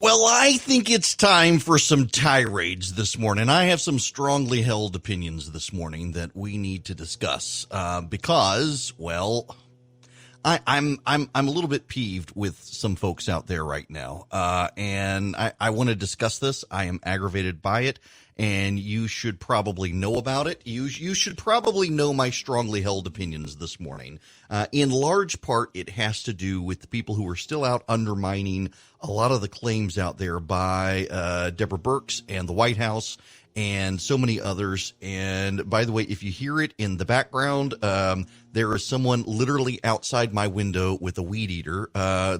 Well, I think it's time for some tirades this morning. I have some strongly held opinions this morning that we need to discuss because, well, I'm a little bit peeved with some folks out there right now, and I want to discuss this. I am aggravated by it, and you should probably know about it. You should probably know my strongly held opinions this morning. In large part, it has to do with the people who are still out undermining a lot of the claims out there by Deborah Birx and the White House and so many others. And by the way, if you hear it in the background, there is someone literally outside my window with a weed eater.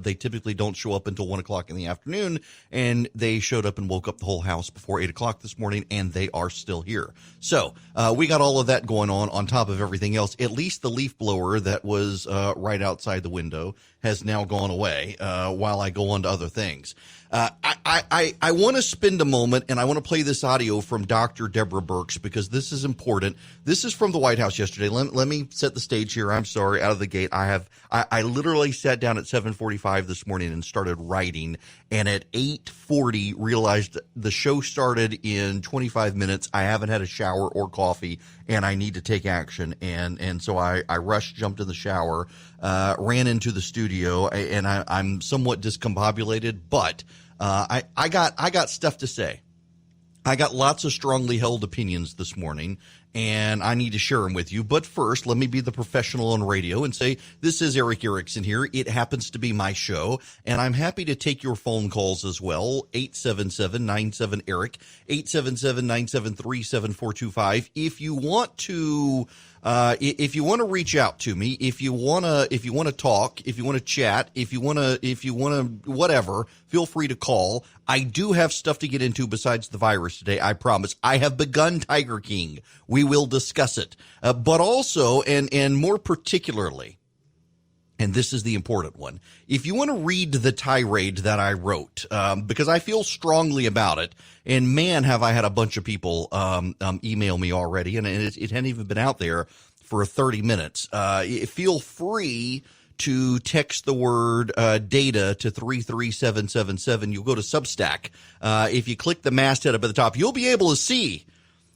They typically don't show up until 1 o'clock in the afternoon, and they showed up and woke up the whole house before 8 o'clock this morning, and they are still here. So we got all of that going on top of everything else. At least the leaf blower that was right outside the window has now gone away while I go on to other things. I want to spend a moment, and I want to play this audio from Dr. Deborah Birx because this is important. This is from the White House yesterday. Let me set the stage here. I'm sorry, out of the gate. I literally sat down at 7:45 this morning and started writing, and at 8:40 realized the show started in 25 minutes. I haven't had a shower or coffee, and I need to take action. And so I rushed, jumped in the shower, ran into the studio, and I'm somewhat discombobulated, but I got stuff to say. I got lots of strongly held opinions this morning, and I need to share them with you. But first, let me be the professional on radio and say, this is Eric Erickson here. It happens to be my show, and I'm happy to take your phone calls as well. 877-97-ERIC, 877-973-7425. If you want to reach out to me, if you want to talk, if you want to chat, if you want to whatever, feel free to call. I do have stuff to get into besides the virus today. I promise. I have begun Tiger King. We will discuss it. But also, and more particularly, and this is the important one, if you want to read the tirade that I wrote, because I feel strongly about it, and man, have I had a bunch of people email me already, and it hadn't even been out there for 30 minutes. Feel free to text the word data to 33777. You'll go to Substack. If you click the masthead up at the top, you'll be able to see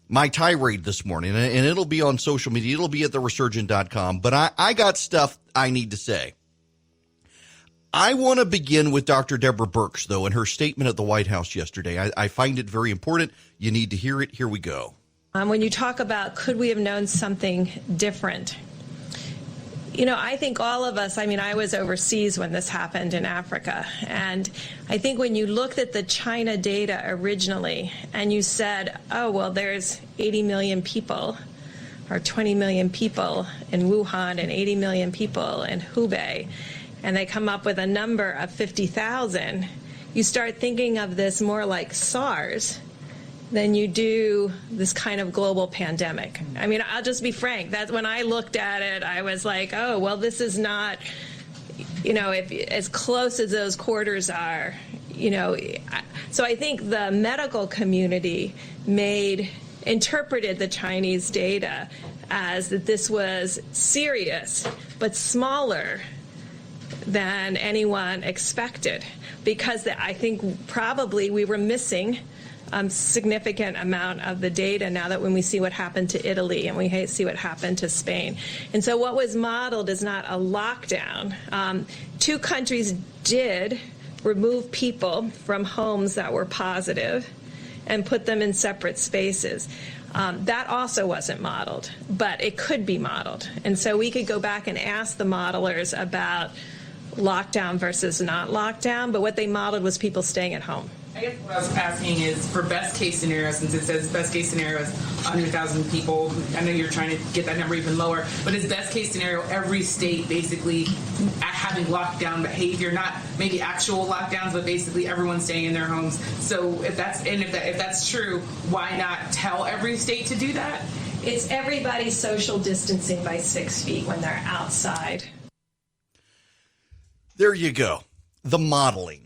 my tirade this morning, and it'll be on social media. It'll be at theresurgent.com. But I got stuff I need to say. I want to begin with Dr. Deborah Birx, though, and her statement at the White House yesterday. I find it very important. You need to hear it. Here we go. When you talk about could we have known something different, you know, I think all of us, I was overseas when this happened in Africa, and I think when you looked at the China data originally and you said, oh, well, there's 80 million people or 20 million people in Wuhan and 80 million people in Hubei, and they come up with a number of 50,000, you start thinking of this more like SARS than you do this kind of global pandemic. I'll just be frank. That's when I looked at it, I was like, oh, well, this is not, if as close as those quarters are, So I think the medical community interpreted the Chinese data as that this was serious, but smaller than anyone expected, because I think probably we were missing significant amount of the data now that when we see what happened to Italy and we see what happened to Spain. And so what was modeled is not a lockdown. Two countries did remove people from homes that were positive and put them in separate spaces. That also wasn't modeled, but it could be modeled. And so we could go back and ask the modelers about lockdown versus not lockdown, but what they modeled was people staying at home. I guess what I was asking is for best case scenario, since it says best case scenario is 100,000 people. I know you're trying to get that number even lower, but is best case scenario every state basically having lockdown behavior, not maybe actual lockdowns, but basically everyone staying in their homes? So if that's true, why not tell every state to do that? It's everybody social distancing by 6 feet when they're outside. There you go. The modeling.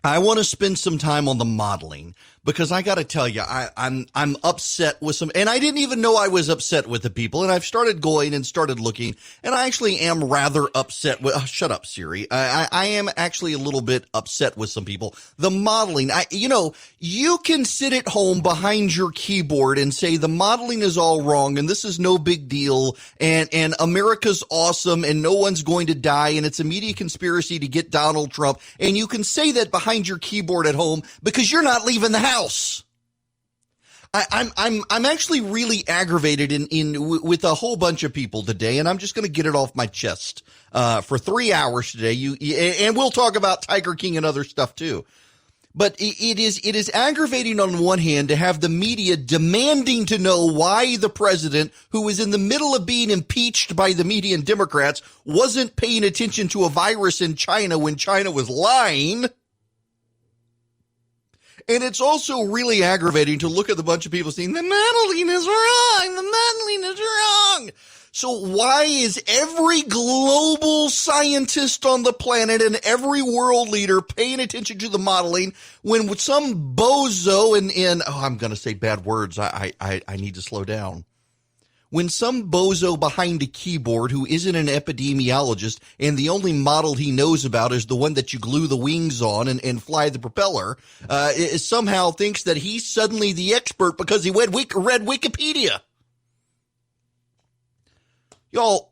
I want to spend some time on the modeling because I got to tell you, I'm upset with some, and I didn't even know I was upset with the people, and I've started going and started looking, and I actually am rather upset with, shut up, Siri. I am actually a little bit upset with some people. The modeling, you can sit at home behind your keyboard and say the modeling is all wrong, and this is no big deal, and America's awesome, and no one's going to die, and it's a media conspiracy to get Donald Trump, and you can say that behind your keyboard at home because you're not leaving the house. I'm actually really aggravated with a whole bunch of people today, and I'm just going to get it off my chest for 3 hours today. And we'll talk about Tiger King and other stuff too. But it is aggravating on one hand to have the media demanding to know why the president, who was in the middle of being impeached by the media and Democrats, wasn't paying attention to a virus in China when China was lying. And it's also really aggravating to look at the bunch of people saying, the modeling is wrong, the modeling is wrong. So why is every global scientist on the planet and every world leader paying attention to the modeling when with some bozo I'm going to say bad words. I need to slow down. When some bozo behind a keyboard who isn't an epidemiologist and the only model he knows about is the one that you glue the wings on and fly the propeller, somehow thinks that he's suddenly the expert because he read Wikipedia. Y'all,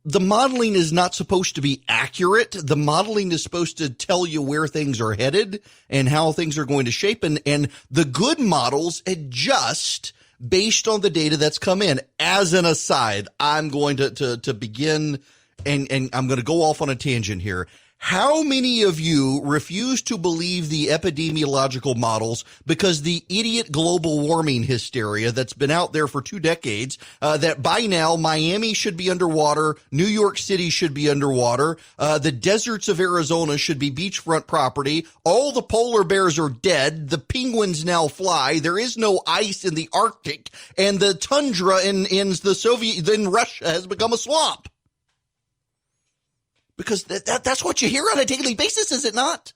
the modeling is not supposed to be accurate. The modeling is supposed to tell you where things are headed and how things are going to shape. And the good models adjust based on the data that's come in. As an aside, I'm going to begin, and I'm going to go off on a tangent here. How many of you refuse to believe the epidemiological models because the idiot global warming hysteria that's been out there for 2 decades, that by now Miami should be underwater, New York City should be underwater, the deserts of Arizona should be beachfront property, all the polar bears are dead, the penguins now fly, there is no ice in the Arctic, and the tundra in Russia has become a swamp? Because that's what you hear on a daily basis, is it not?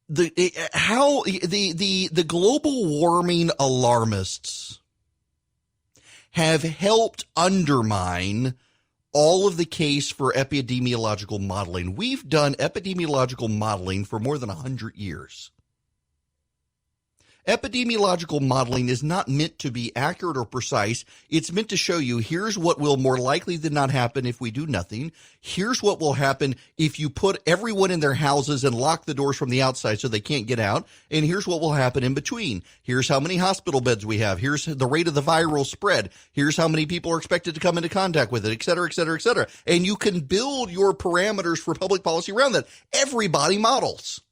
The global warming alarmists have helped undermine all of the case for epidemiological modeling. We've done epidemiological modeling for more than 100 years. Epidemiological modeling is not meant to be accurate or precise. It's meant to show you here's what will more likely than not happen if we do nothing. Here's what will happen if you put everyone in their houses and lock the doors from the outside so they can't get out. And here's what will happen in between. Here's how many hospital beds we have. Here's the rate of the viral spread. Here's how many people are expected to come into contact with it, et cetera, et cetera, et cetera. And you can build your parameters for public policy around that. Everybody models.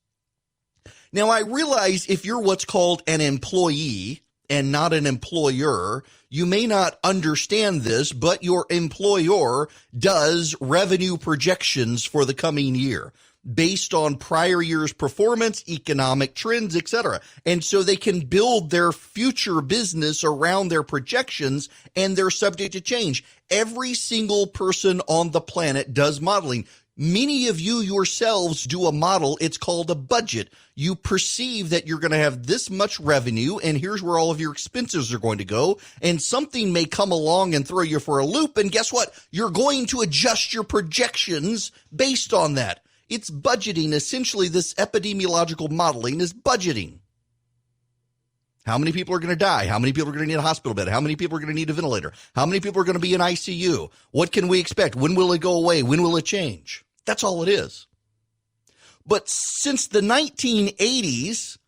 Now, I realize if you're what's called an employee and not an employer, you may not understand this, but your employer does revenue projections for the coming year based on prior year's performance, economic trends, etc. And so they can build their future business around their projections, and they're subject to change. Every single person on the planet does modeling. Many of you yourselves do a model. It's called a budget. You perceive that you're going to have this much revenue, and here's where all of your expenses are going to go. And something may come along and throw you for a loop. And guess what? You're going to adjust your projections based on that. It's budgeting. Essentially, this epidemiological modeling is budgeting. How many people are going to die? How many people are going to need a hospital bed? How many people are going to need a ventilator? How many people are going to be in ICU? What can we expect? When will it go away? When will it change? That's all it is. But since the 1980s,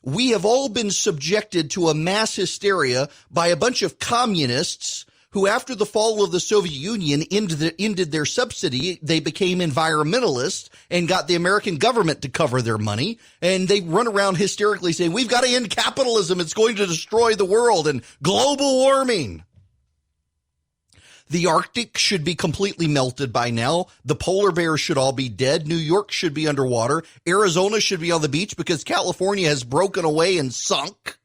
we have all been subjected to a mass hysteria by a bunch of communists who, after the fall of the Soviet Union, ended their subsidy. They became environmentalists and got the American government to cover their money. And they run around hysterically saying, we've got to end capitalism. It's going to destroy the world, and global warming. The Arctic should be completely melted by now. The polar bears should all be dead. New York should be underwater. Arizona should be on the beach because California has broken away and sunk.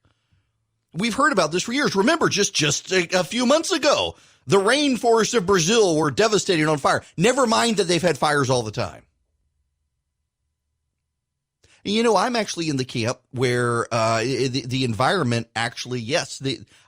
We've heard about this for years. Remember, just a few months ago, the rainforests of Brazil were devastated on fire. Never mind that they've had fires all the time. I'm actually in the camp where the environment actually, yes,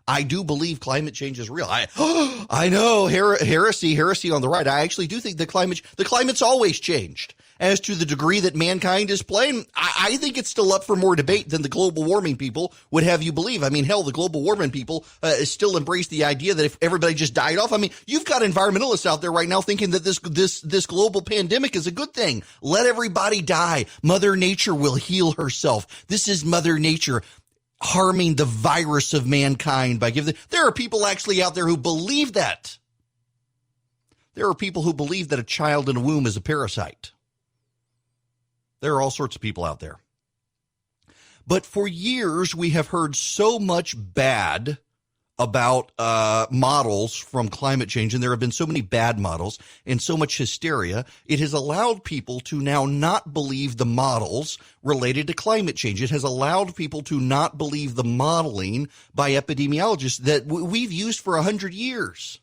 I do believe climate change is real. I know heresy on the right. I actually do think the climate's always changed. As to the degree that mankind is playing, I think it's still up for more debate than the global warming people would have you believe. I mean, hell, the global warming people still embrace the idea that if everybody just died off, I mean, you've got environmentalists out there right now thinking that this global pandemic is a good thing. Let everybody die. Mother Nature will heal herself. This is Mother Nature harming the virus of mankind by giving. There are people actually out there who believe that. There are people who believe that a child in a womb is a parasite. There are all sorts of people out there. But for years, we have heard so much bad about models from climate change, and there have been so many bad models and so much hysteria. It has allowed people to now not believe the models related to climate change. It has allowed people to not believe the modeling by epidemiologists that we've used for 100 years.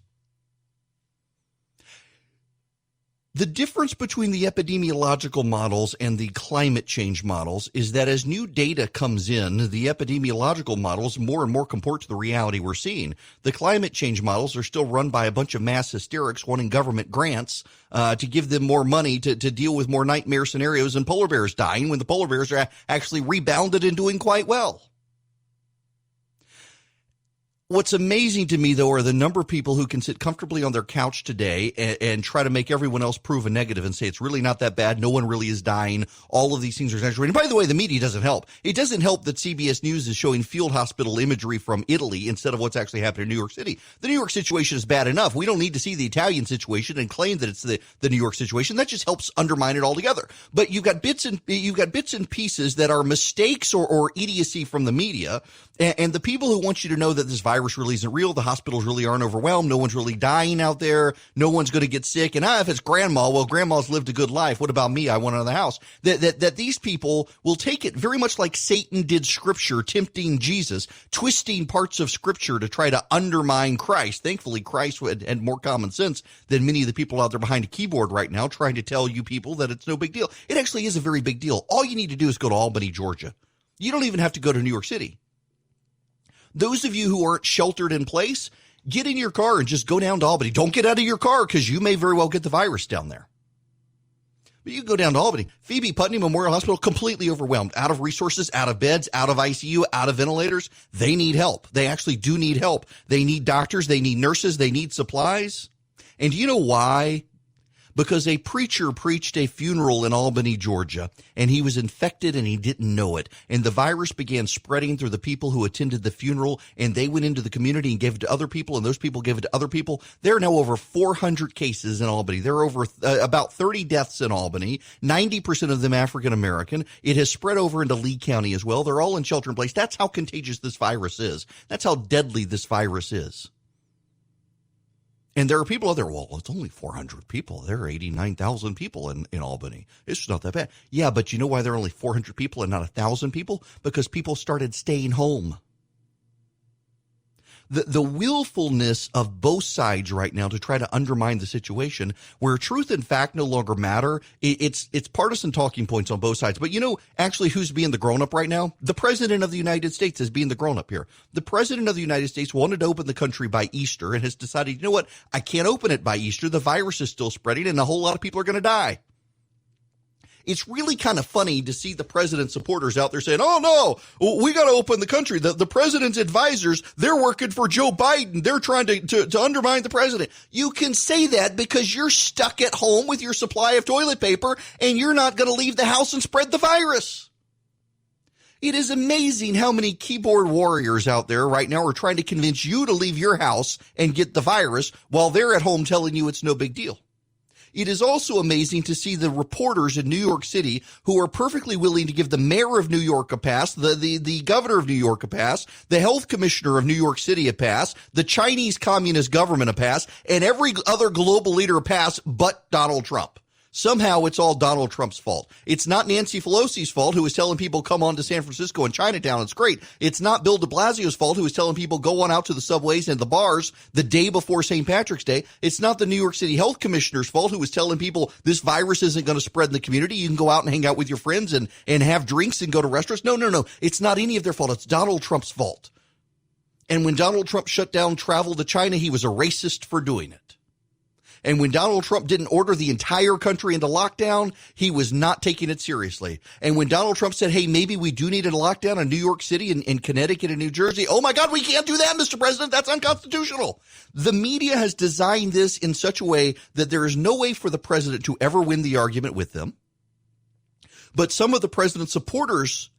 The difference between the epidemiological models and the climate change models is that as new data comes in, the epidemiological models more and more comport to the reality we're seeing. The climate change models are still run by a bunch of mass hysterics wanting government grants to give them more money to deal with more nightmare scenarios and polar bears dying when the polar bears are actually rebounded and doing quite well. What's amazing to me, though, are the number of people who can sit comfortably on their couch today and try to make everyone else prove a negative and say it's really not that bad. No one really is dying. All of these things are exaggerated. And by the way, the media doesn't help. It doesn't help that CBS News is showing field hospital imagery from Italy instead of what's actually happening in New York City. The New York situation is bad enough. We don't need to see the Italian situation and claim that it's the New York situation. That just helps undermine it altogether. But you've got bits and pieces that are mistakes or idiocy from the media. And the people who want you to know that this virus really isn't real, the hospitals really aren't overwhelmed, no one's really dying out there, no one's going to get sick, and if it's grandma, well, grandma's lived a good life. What about me? I want another house. That these people will take it very much like Satan did Scripture, tempting Jesus, twisting parts of Scripture to try to undermine Christ. Thankfully, Christ had more common sense than many of the people out there behind a keyboard right now trying to tell you people that it's no big deal. It actually is a very big deal. All you need to do is go to Albany, Georgia. You don't even have to go to New York City. Those of you who aren't sheltered in place, get in your car and just go down to Albany. Don't get out of your car because you may very well get the virus down there. But you can go down to Albany. Phoebe Putney Memorial Hospital, completely overwhelmed, out of resources, out of beds, out of ICU, out of ventilators. They need help. They actually do need help. They need doctors. They need nurses. They need supplies. And do you know why? Because a preacher preached a funeral in Albany, Georgia, and he was infected and he didn't know it. And the virus began spreading through the people who attended the funeral, and they went into the community and gave it to other people, and those people gave it to other people. There are now over 400 cases in Albany. There are over about 30 deaths in Albany, 90% of them African American. It has spread over into Lee County as well. They're all in shelter in place. That's how contagious this virus is. That's how deadly this virus is. And there are people out there, well, it's only 400 people. There are 89,000 people in Albany. It's not that bad. Yeah, but you know why there are only 400 people and not 1,000 people? Because people started staying home. The willfulness of both sides right now to try to undermine the situation where truth and fact no longer matter. It's partisan talking points on both sides. But you know, actually, who's being the grown-up right now? The President of the United States is being the grown-up here. The President of the United States wanted to open the country by Easter and has decided, you know what? I can't open it by Easter. The virus is still spreading and a whole lot of people are going to die. It's really kind of funny to see the president's supporters out there saying, oh, no, we got to open the country. The president's advisors, they're working for Joe Biden. They're trying to undermine the president. You can say that because you're stuck at home with your supply of toilet paper and you're not going to leave the house and spread the virus. It is amazing how many keyboard warriors out there right now are trying to convince you to leave your house and get the virus while they're at home telling you it's no big deal. It is also amazing to see the reporters in New York City who are perfectly willing to give the mayor of New York a pass, the governor of New York a pass, the health commissioner of New York City a pass, the Chinese Communist government a pass, and every other global leader a pass but Donald Trump. somehow it's all Donald Trump's fault. It's not Nancy Pelosi's fault, who was telling people come on to San Francisco and Chinatown. It's great. It's not Bill de Blasio's fault, who was telling people go on out to the subways and the bars the day before St. Patrick's Day. It's not the New York City Health Commissioner's fault, who was telling people this virus isn't going to spread in the community. You can go out and hang out with your friends and have drinks and go to restaurants. No. It's not any of their fault. It's Donald Trump's fault. And when Donald Trump shut down travel to China, he was a racist for doing it. And when Donald Trump didn't order the entire country into lockdown, he was not taking it seriously. And when Donald Trump said, hey, maybe we do need a lockdown in New York City and Connecticut and New Jersey, oh my God, we can't do that, Mr. President. That's unconstitutional. The media has designed this in such a way that there is no way for the president to ever win the argument with them. But some of the president's supporters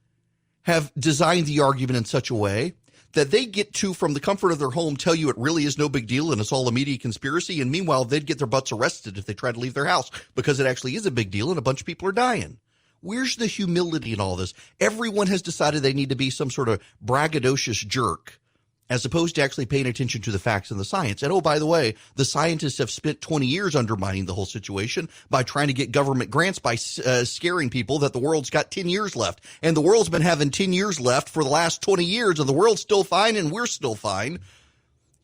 have designed the argument in such a way that they get to, from the comfort of their home, tell you it really is no big deal and it's all a media conspiracy. And meanwhile, they'd get their butts arrested if they try to leave their house because it actually is a big deal and a bunch of people are dying. Where's the humility in all this? Everyone has decided they need to be some sort of braggadocious jerk as opposed to actually paying attention to the facts and the science. And oh, by the way, the scientists have spent 20 years undermining the whole situation by trying to get government grants by scaring people that the world's got 10 years left. And the world's been having 10 years left for the last 20 years, and the world's still fine and we're still fine.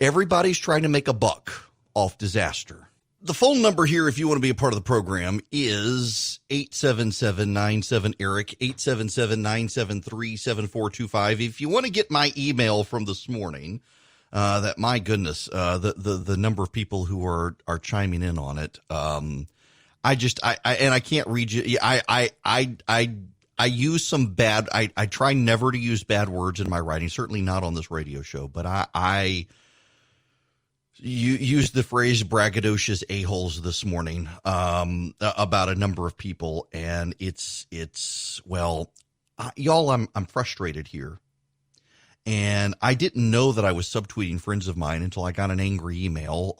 Everybody's trying to make a buck off disaster. The phone number here, if you want to be a part of the program, is 877-97-ERIC, 877-973-7425. If you want to get my email from this morning, that, my goodness, the number of people who are chiming in on it, I can't read you. I use some bad, I try never to use bad words in my writing, certainly not on this radio show, but you used the phrase braggadocious a-holes this morning about a number of people, and y'all, I'm frustrated here. And I didn't know that I was subtweeting friends of mine until I got an angry email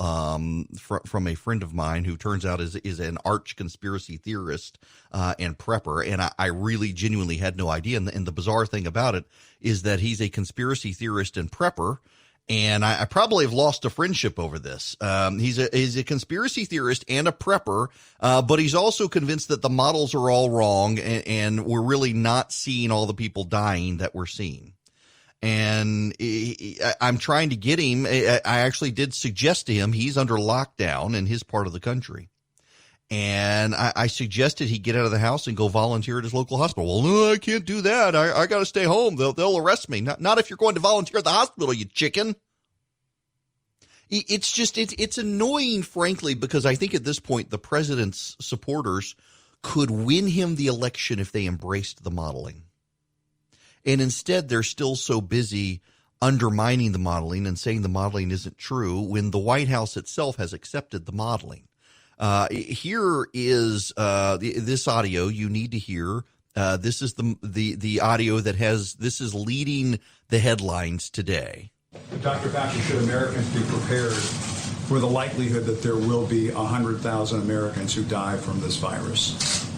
from a friend of mine who turns out is an arch conspiracy theorist and prepper, and I really genuinely had no idea. And the bizarre thing about it is that he's a conspiracy theorist and prepper, and I probably have lost a friendship over this. He's a conspiracy theorist and a prepper, but he's also convinced that the models are all wrong and we're really not seeing all the people dying that we're seeing. And I'm trying to get him. I actually did suggest to him he's under lockdown in his part of the country. And I suggested he get out of the house and go volunteer at his local hospital. Well, no, I can't do that. I got to stay home. They'll arrest me. Not if you're going to volunteer at the hospital, you chicken. It's annoying, frankly, because I think at this point the president's supporters could win him the election if they embraced the modeling. And instead, they're still so busy undermining the modeling and saying the modeling isn't true when the White House itself has accepted the modeling. Here is this audio you need to hear. This is the audio this is leading the headlines today. Dr. Fauci, should Americans be prepared for the likelihood that there will be 100,000 Americans who die from this virus?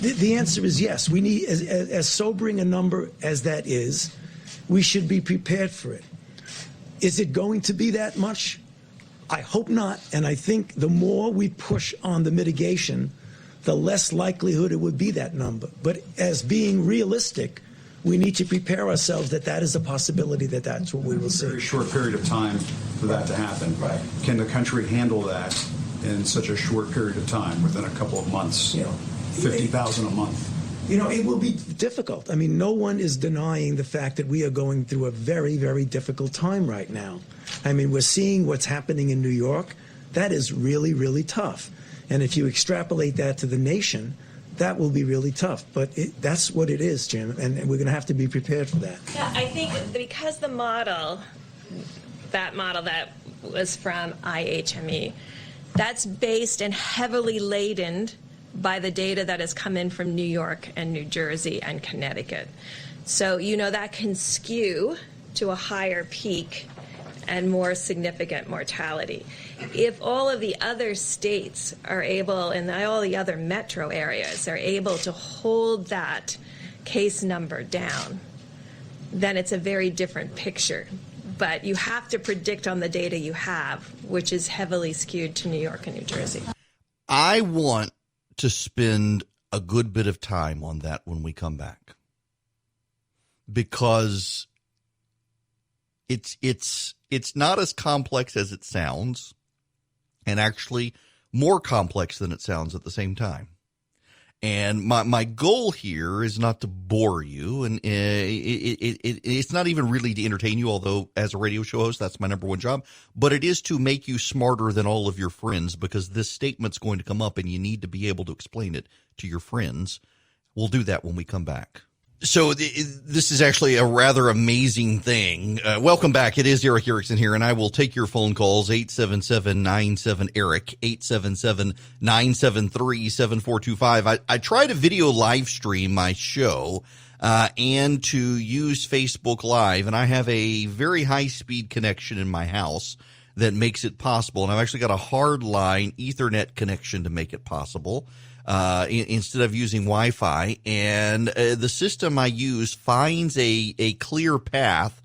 The answer is yes. We need, as sobering a number as that is, we should be prepared for it. Is it going to be that much? I hope not. And I think the more we push on the mitigation, the less likelihood it would be that number. But as being realistic, we need to prepare ourselves that is a possibility, that's what we will see. A very short period of time for that to happen. Right. Can the country handle that in such a short period of time, within a couple of months? 50,000 a month. It will be difficult. I mean, no one is denying the fact that we are going through a very, very difficult time right now. I mean, we're seeing what's happening in New York. That is really, really tough. And if you extrapolate that to the nation, that will be really tough. But that's what it is, Jim, and we're going to have to be prepared for that. Yeah, I think because that model that was from IHME, that's based and heavily laden by the data that has come in from New York and New Jersey and Connecticut. So, that can skew to a higher peak and more significant mortality. If all of the other states are able, and all the other metro areas are able to hold that case number down, then it's a very different picture. but you have to predict on the data you have, which is heavily skewed to New York and New Jersey. I want to spend a good bit of time on that when we come back, because it's not as complex as it sounds, and actually more complex than it sounds at the same time. And my goal here is not to bore you, and it's not even really to entertain you, although as a radio show host, that's my number one job. But it is to make you smarter than all of your friends, because this statement's going to come up, and you need to be able to explain it to your friends. We'll do that when we come back. So this is actually a rather amazing thing. Welcome back. It is Erickson here, and I will take your phone calls, 877-97-ERIC, 877-973-7425. I try to video live stream my show and to use Facebook Live, and I have a very high-speed connection in my house that makes it possible, and I've actually got a hard-line Ethernet connection to make it possible. Instead of using Wi-Fi, and the system I use finds a clear path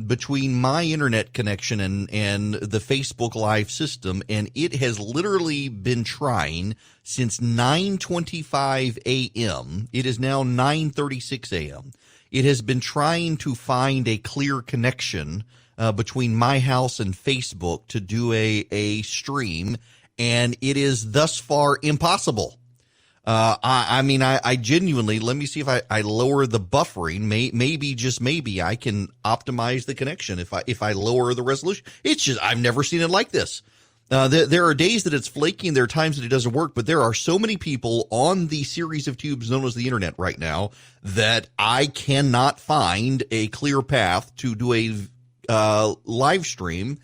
between my internet connection and the Facebook Live system, and it has literally been trying since 9:25 a.m. It is now 9:36 a.m. It has been trying to find a clear connection between my house and Facebook to do a stream, and it is thus far impossible. I genuinely, let me see if I lower the buffering. Maybe, just maybe, I can optimize the connection if I lower the resolution. It's just, I've never seen it like this. There are days that it's flaky, and there are times that it doesn't work, but there are so many people on the series of tubes known as the internet right now that I cannot find a clear path to do a live stream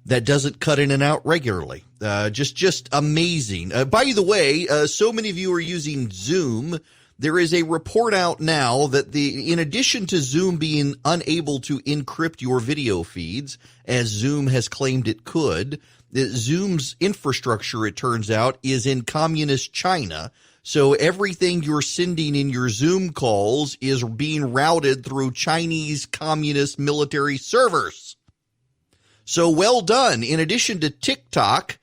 that doesn't cut in and out regularly. Just amazing. By the way, so many of you are using Zoom. There is a report out now that in addition to Zoom being unable to encrypt your video feeds, as Zoom has claimed it could, Zoom's infrastructure, it turns out, is in communist China. So everything you're sending in your Zoom calls is being routed through Chinese communist military servers. So well done. In addition to TikTok,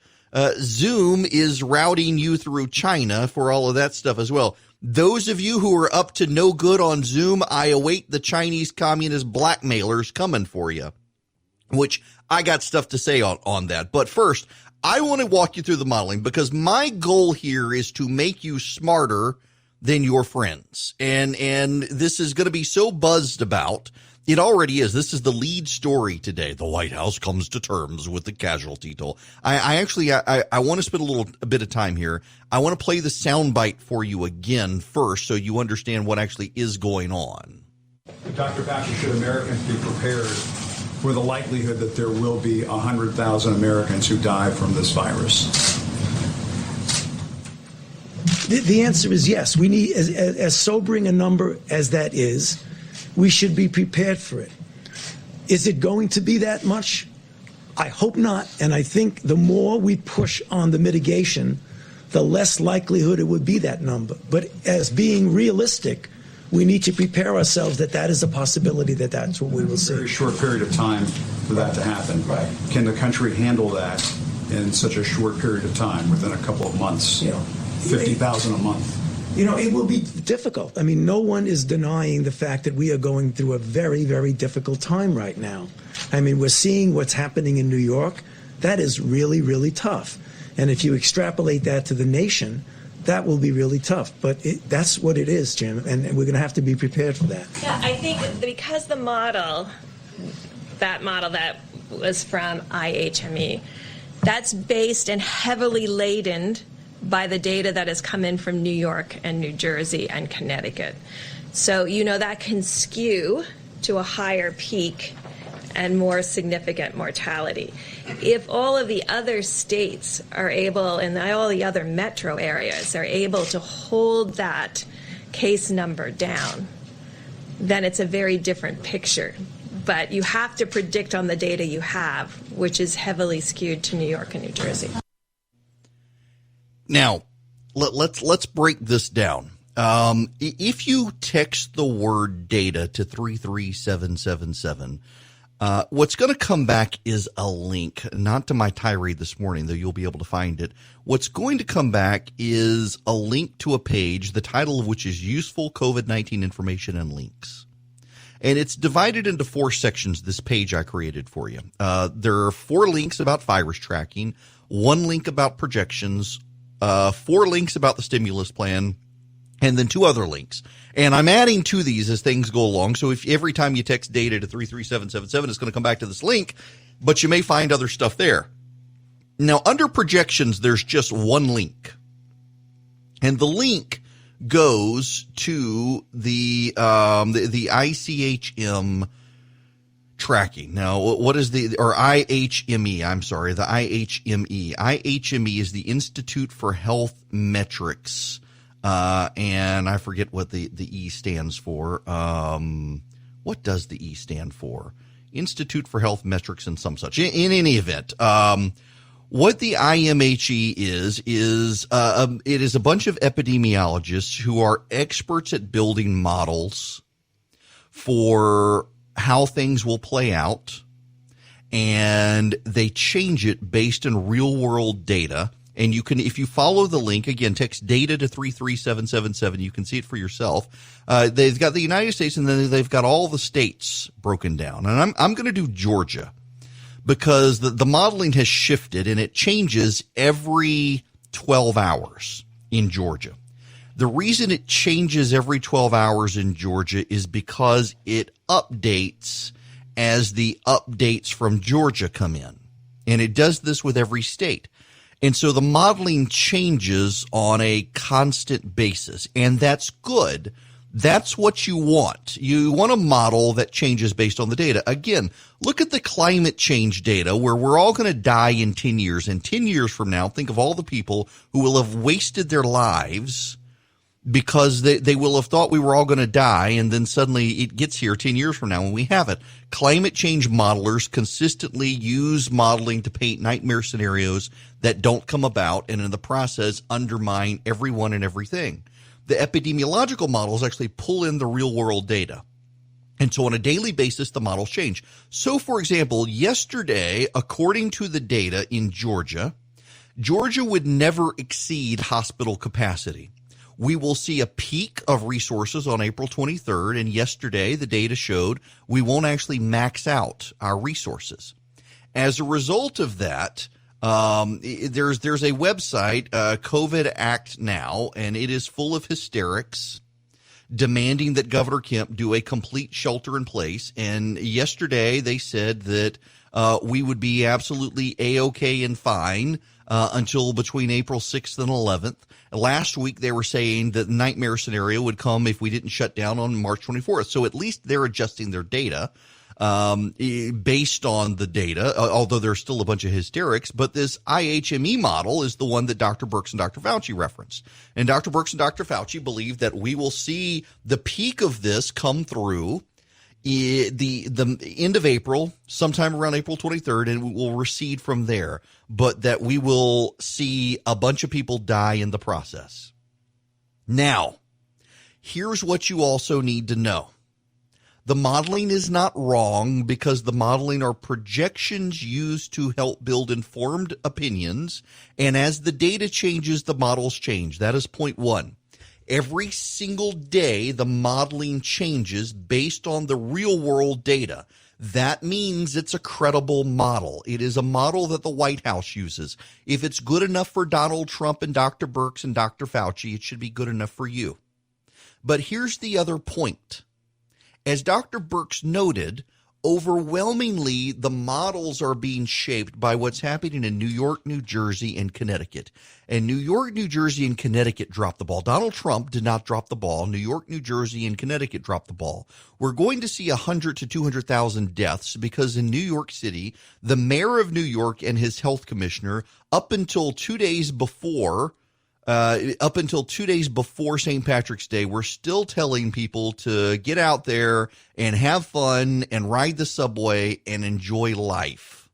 Zoom is routing you through China for all of that stuff as well. Those of you who are up to no good on Zoom, I await the Chinese communist blackmailers coming for you, which I got stuff to say on that. But first, I want to walk you through the modeling, because my goal here is to make you smarter than your friends. And this is going to be so buzzed about. It already is. This is the lead story today. The White House comes to terms with the casualty toll. I want to spend a bit of time here. I want to play the soundbite for you again first, so you understand what actually is going on. Dr. Baxter, should Americans be prepared for the likelihood that there will be 100,000 Americans who die from this virus? The answer is yes. We need, as sobering a number as that is, we should be prepared for it. Is it going to be that much? I hope not. And I think the more we push on the mitigation, the less likelihood it would be that number. But as being realistic, we need to prepare ourselves that is a possibility, that's what we will see. A very short period of time for that to happen. Right. Can the country handle that in such a short period of time, within a couple of months? 50,000 a month. It will be difficult. I mean, no one is denying the fact that we are going through a very, very difficult time right now. I mean, we're seeing what's happening in New York. That is really, really tough. And if you extrapolate that to the nation, that will be really tough. But that's what it is, Jim, and we're going to have to be prepared for that. Yeah, I think because the model that was from IHME, that's based and heavily laden by the data that has come in from New York and New Jersey and Connecticut. So, that can skew to a higher peak and more significant mortality. If all of the other states are able, and all the other metro areas are able to hold that case number down, then it's a very different picture. But you have to predict on the data you have, which is heavily skewed to New York and New Jersey. Now, let's break this down. If you text the word data to 33777, What's going to come back is a link, not to my tirade this morning, though you'll be able to find it. What's going to come back is a link to a page, the title of which is Useful COVID-19 Information and Links. And it's divided into 4 sections, this page I created for you. There are 4 links about virus tracking, 1 link about projections, 4 links about the stimulus plan, and then 2 other links. And I'm adding to these as things go along. So if every time you text data to 33777, it's going to come back to this link, but you may find other stuff there. Now, under projections, there's just 1 link. And the link goes to the ICHM tracking. Now, what is or IHME, I'm sorry, the IHME. IHME is the Institute for Health Metrics. And I forget what the E stands for. What does the E stand for? Institute for Health Metrics and some such. In any event, what the IMHE is it is a bunch of epidemiologists who are experts at building models for how things will play out, and they change it based on real world data. And you can, if you follow the link, again, text data to 33777, you can see it for yourself. They've got the United States, and then they've got all the states broken down. And I'm going to do Georgia because the modeling has shifted, and it changes every 12 hours in Georgia. The reason it changes every 12 hours in Georgia is because it updates as the updates from Georgia come in. And it does this with every state. And so the modeling changes on a constant basis, and that's good. That's what you want. You want a model that changes based on the data. Again, look at the climate change data where we're all going to die in 10 years. And 10 years from now, think of all the people who will have wasted their lives because they will have thought we were all going to die, and then suddenly it gets here 10 years from now and we haven't. Climate change modelers consistently use modeling to paint nightmare scenarios that don't come about, and in the process undermine everyone and everything. The epidemiological models actually pull in the real world data. And so on a daily basis, the models change. So, for example, yesterday, according to the data in Georgia, Georgia would never exceed hospital capacity. We will see a peak of resources on April 23rd, and yesterday the data showed we won't actually max out our resources. As a result of that, there's a website, COVID Act Now, and it is full of hysterics demanding that Governor Kemp do a complete shelter in place. And yesterday they said that we would be absolutely A-OK and fine until between April 6th and 11th. Last week, they were saying that the nightmare scenario would come if we didn't shut down on March 24th. So at least they're adjusting their data based on the data, although there's still a bunch of hysterics. But this IHME model is the one that Dr. Birx and Dr. Fauci referenced. And Dr. Birx and Dr. Fauci believe that we will see the peak of this come through the end of April, sometime around April 23rd, and we will recede from there, but that we will see a bunch of people die in the process. Now, here's what you also need to know. The modeling is not wrong because the modeling are projections used to help build informed opinions, and as the data changes, the models change. That is point 1. Every single day, the modeling changes based on the real world data. That means it's a credible model. It is a model that the White House uses. If it's good enough for Donald Trump and Dr. Birx and Dr. Fauci, it should be good enough for you. But here's the other point. As Dr. Birx noted, overwhelmingly, the models are being shaped by what's happening in New York, New Jersey, and Connecticut. And New York, New Jersey, and Connecticut dropped the ball. Donald Trump did not drop the ball. New York, New Jersey, and Connecticut dropped the ball. We're going to see 100 to 200,000 deaths because in New York City, the mayor of New York and his health commissioner, up until 2 days before St. Patrick's Day, we're still telling people to get out there and have fun and ride the subway and enjoy life.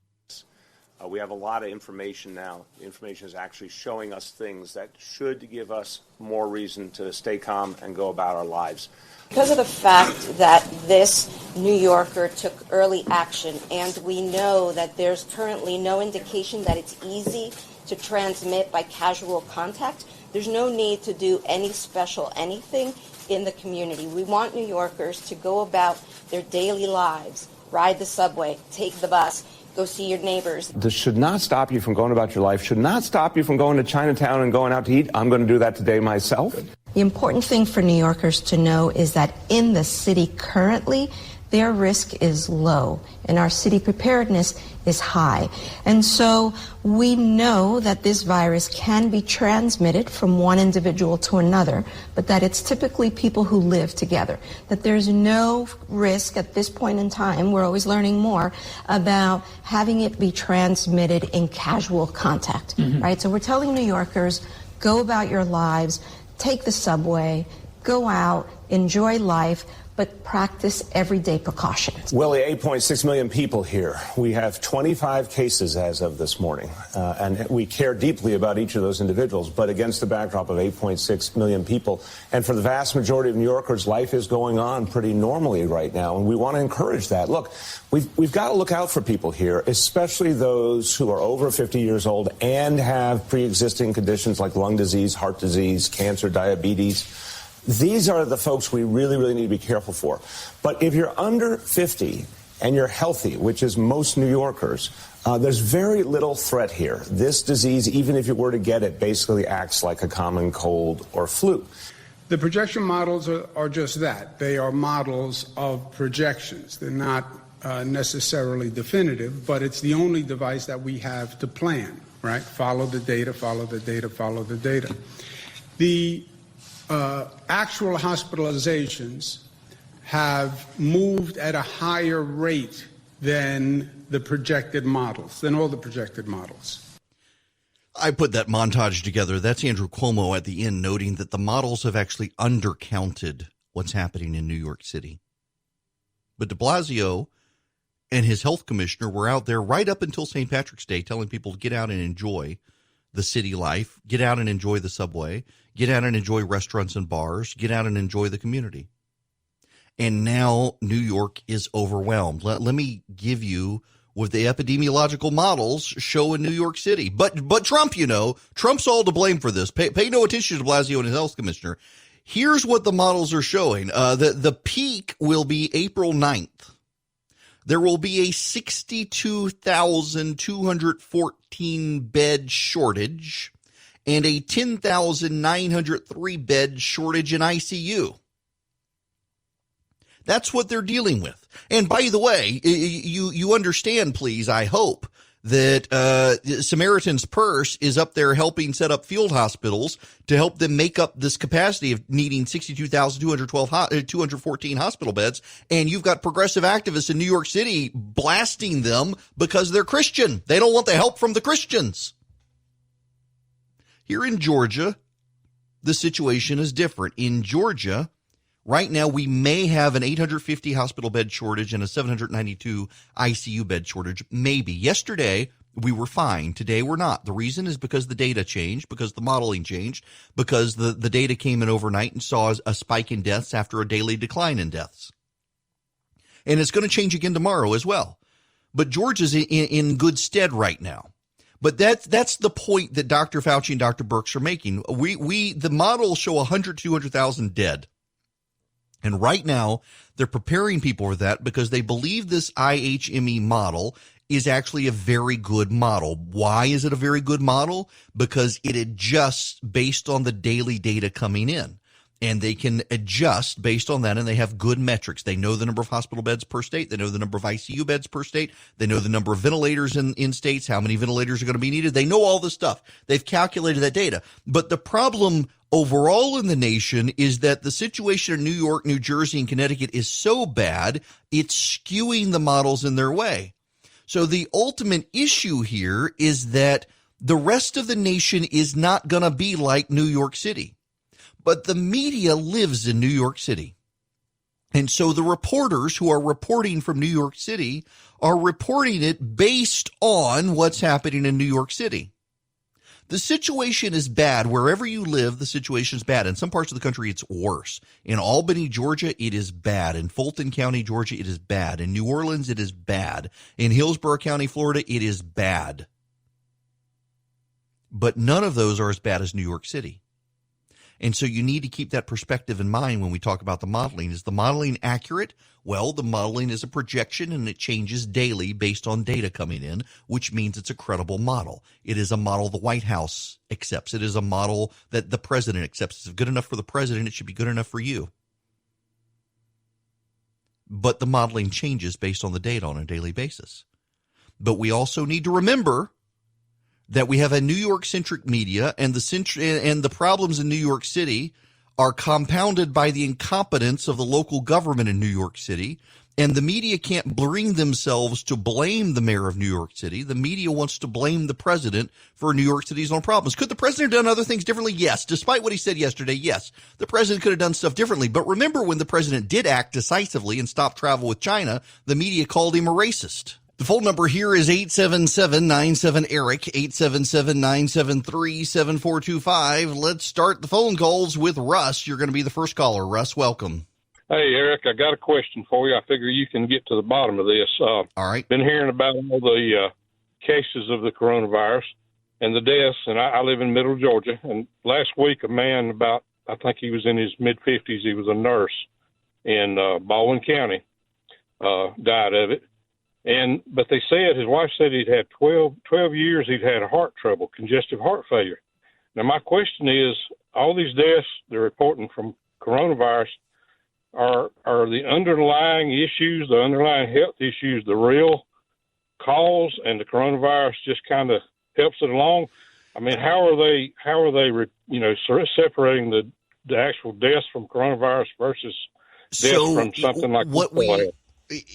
We have a lot of information now. The information is actually showing us things that should give us more reason to stay calm and go about our lives. Because of the fact that this New Yorker took early action, and we know that there's currently no indication that it's easy to transmit by casual contact, there's no need to do any special anything in the community. We want New Yorkers to go about their daily lives, ride the subway, take the bus, go see your neighbors. This should not stop you from going about your life, should not stop you from going to Chinatown and going out to eat. I'm going to do that today myself. The important thing for New Yorkers to know is that in the city currently, their risk is low and our city preparedness is high. And so we know that this virus can be transmitted from one individual to another, but that it's typically people who live together, that there's no risk at this point in time, we're always learning more, about having it be transmitted in casual contact, right? So we're telling New Yorkers, go about your lives, take the subway, go out, enjoy life, but practice everyday precautions. Willie, 8.6 million people here. We have 25 cases as of this morning, and we care deeply about each of those individuals, but against the backdrop of 8.6 million people, and for the vast majority of New Yorkers, life is going on pretty normally right now, and we want to encourage that. Look, we've got to look out for people here, especially those who are over 50 years old and have pre-existing conditions like lung disease, heart disease, cancer, diabetes. These are the folks we really, really need to be careful for. But if you're under 50 and you're healthy, which is most New Yorkers, there's very little threat here. This disease, even if you were to get it, basically acts like a common cold or flu. The projection models are just that. They are models of projections. They're not necessarily definitive, but it's the only device that we have to plan, right? Follow the data, follow the data, follow the data. The actual hospitalizations have moved at a higher rate than the projected models, than all the projected models. I put that montage together. That's Andrew Cuomo at the end noting that the models have actually undercounted what's happening in New York City. But de Blasio and his health commissioner were out there right up until St. Patrick's Day telling people to get out and enjoy the city life, get out and enjoy the subway, get out and enjoy restaurants and bars, get out and enjoy the community. And now New York is overwhelmed. Let me give you what the epidemiological models show in New York City. But Trump, Trump's all to blame for this. Pay no attention to de Blasio and his health commissioner. Here's what the models are showing. The peak will be April 9th. There will be a 62,214 bed shortage and a 10,903 bed shortage in ICU. That's what they're dealing with. And by the way, you understand, please, I hope, that Samaritan's Purse is up there helping set up field hospitals to help them make up this capacity of needing 62,214 hospital beds. And you've got progressive activists in New York City blasting them because they're Christian. They don't want the help from the Christians. Here in Georgia, the situation is different. In Georgia, right now, we may have an 850 hospital bed shortage and a 792 ICU bed shortage. Maybe. Yesterday, we were fine. Today, we're not. The reason is because the data changed, because the modeling changed, because the data came in overnight and saw a spike in deaths after a daily decline in deaths. And it's going to change again tomorrow as well. But Georgia's in good stead right now. But that's the point that Dr. Fauci and Dr. Birx are making. The models show 100 to 200,000 dead. And right now, they're preparing people for that because they believe this IHME model is actually a very good model. Why is it a very good model? Because it adjusts based on the daily data coming in. And they can adjust based on that, and they have good metrics. They know the number of hospital beds per state. They know the number of ICU beds per state. They know the number of ventilators in states, how many ventilators are going to be needed. They know all this stuff. They've calculated that data. But the problem overall in the nation is that the situation in New York, New Jersey, and Connecticut is so bad, it's skewing the models in their way. So the ultimate issue here is that the rest of the nation is not going to be like New York City. But the media lives in New York City. And so the reporters who are reporting from New York City are reporting it based on what's happening in New York City. The situation is bad. Wherever you live, the situation is bad. In some parts of the country, it's worse. In Albany, Georgia, it is bad. In Fulton County, Georgia, it is bad. In New Orleans, it is bad. In Hillsborough County, Florida, it is bad. But none of those are as bad as New York City. And so you need to keep that perspective in mind when we talk about the modeling. Is the modeling accurate? Well, the modeling is a projection and it changes daily based on data coming in, which means it's a credible model. It is a model the White House accepts. It is a model that the president accepts. If it's good enough for the president, it should be good enough for you. But the modeling changes based on the data on a daily basis. But we also need to remember that we have a New York-centric media, and the problems in New York City are compounded by the incompetence of the local government in New York City, and the media can't bring themselves to blame the mayor of New York City. The media wants to blame the president for New York City's own problems. Could the president have done other things differently? Yes. Despite what he said yesterday, yes. The president could have done stuff differently. But remember, when the president did act decisively and stop travel with China, the media called him a racist. The phone number here is 877-97-ERIC, 877-973-7425. Let's start the phone calls with Russ. You're going to be the first caller. Russ, welcome. Hey, Eric, I got a question for you. I figure you can get to the bottom of this. All right. Been hearing about all the cases of the coronavirus and the deaths, and I live in Middle Georgia. And last week, a man I think he was in his mid-50s, he was a nurse in Baldwin County, died of it. But they said, his wife said he'd had 12 years he'd had heart trouble, congestive heart failure. Now, my question is, all these deaths they're reporting from coronavirus, are the underlying issues, the underlying health issues, the real cause, and the coronavirus just kind of helps it along? I mean, how are they separating the actual deaths from coronavirus versus deaths from something like this?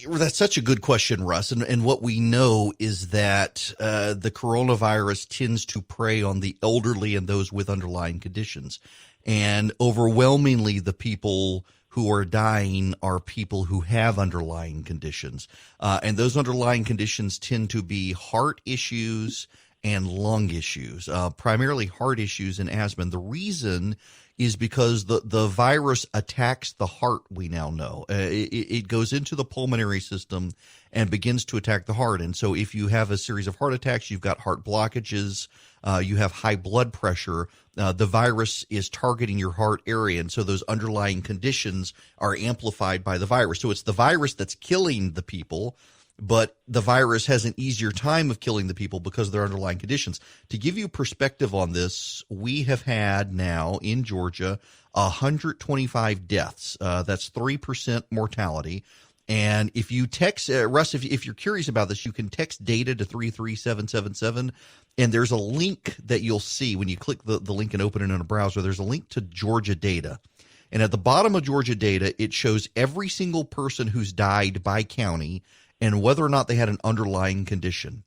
That's such a good question, Russ. And what we know is that the coronavirus tends to prey on the elderly and those with underlying conditions. And overwhelmingly, the people who are dying are people who have underlying conditions. And those underlying conditions tend to be heart issues and lung issues, primarily heart issues and asthma. And the reason is because the virus attacks the heart, we now know. It goes into the pulmonary system and begins to attack the heart. And so if you have a series of heart attacks, you've got heart blockages, you have high blood pressure, the virus is targeting your heart area. And so those underlying conditions are amplified by the virus. So it's the virus that's killing the people, but the virus has an easier time of killing the people because of their underlying conditions. To give you perspective on this, we have had now in Georgia 125 deaths. That's 3% mortality. And if you text, Russ, if you're curious about this, you can text data to 33777, and there's a link that you'll see when you click the link and open it in a browser. There's a link to Georgia data. And at the bottom of Georgia data, it shows every single person who's died by county and whether or not they had an underlying condition.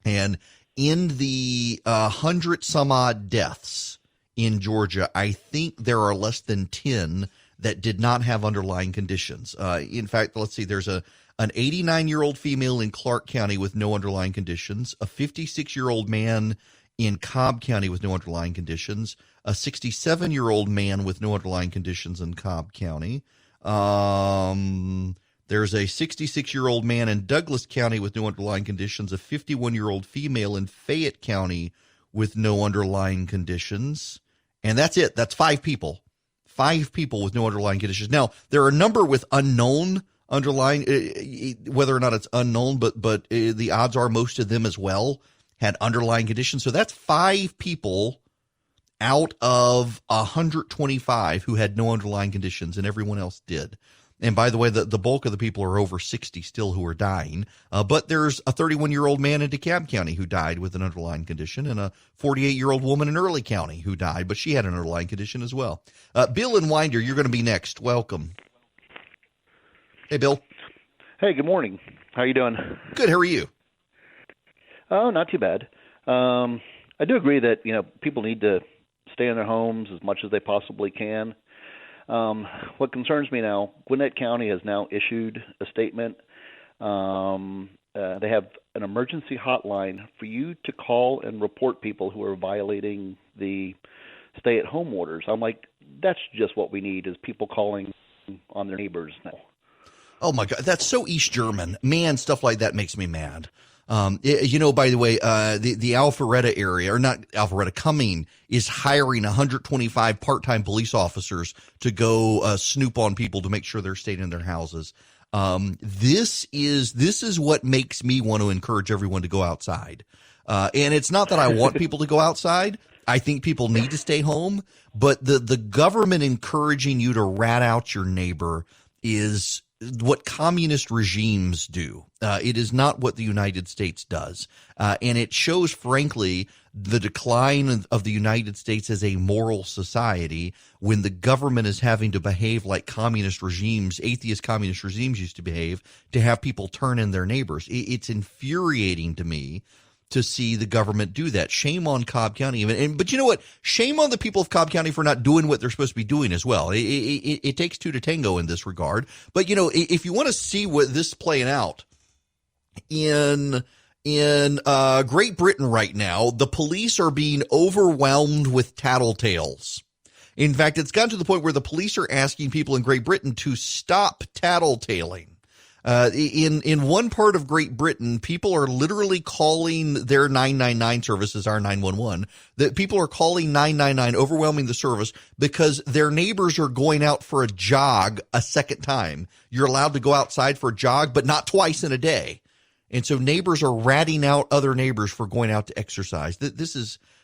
And in the 100 some odd deaths in Georgia, I think there are less than 10 that did not have underlying conditions. In fact, let's see, there's an 89-year-old female in Clark County with no underlying conditions, a 56-year-old man in Cobb County with no underlying conditions, a 67-year-old man with no underlying conditions in Cobb County. There's a 66-year-old man in Douglas County with no underlying conditions, a 51-year-old female in Fayette County with no underlying conditions. And that's it. That's 5 people. 5 people with no underlying conditions. Now, there are a number with unknown underlying, whether or not it's unknown, but the odds are most of them as well had underlying conditions. So that's 5 people out of 125 who had no underlying conditions, and everyone else did. And by the way, the bulk of the people are over 60 still who are dying. But there's a 31-year-old man in DeKalb County who died with an underlying condition, and a 48-year-old woman in Early County who died, but she had an underlying condition as well. Bill in Winder, you're going to be next. Welcome. Hey, Bill. Hey, good morning. How you doing? Good. How are you? Oh, not too bad. I do agree that, people need to stay in their homes as much as they possibly can. What concerns me now, Gwinnett County has now issued a statement. They have an emergency hotline for you to call and report people who are violating the stay-at-home orders. I'm like, that's just what we need, is people calling on their neighbors now. Oh, my God. That's so East German. Man, stuff like that makes me mad. By the way, the Alpharetta area, or not Alpharetta, Cumming is hiring 125 part-time police officers to go snoop on people to make sure they're staying in their houses. This is what makes me want to encourage everyone to go outside. And it's not that I want people to go outside. I think people need to stay home, but the government encouraging you to rat out your neighbor is what communist regimes do. It is not what the United States does. And it shows, frankly, the decline of the United States as a moral society when the government is having to behave like communist regimes, atheist communist regimes used to behave, to have people turn in their neighbors. It's infuriating to me to see the government do that. Shame on Cobb County. But you know what? Shame on the people of Cobb County for not doing what they're supposed to be doing as well. It takes two to tango in this regard. But, if you want to see what this is playing out in Great Britain right now, the police are being overwhelmed with tattletales. In fact, it's gotten to the point where the police are asking people in Great Britain to stop tattletaling. In one part of Great Britain, people are literally calling their 999 services, our 911, that people are calling 999, overwhelming the service because their neighbors are going out for a jog a second time. You're allowed to go outside for a jog, but not twice in a day. And so neighbors are ratting out other neighbors for going out to exercise.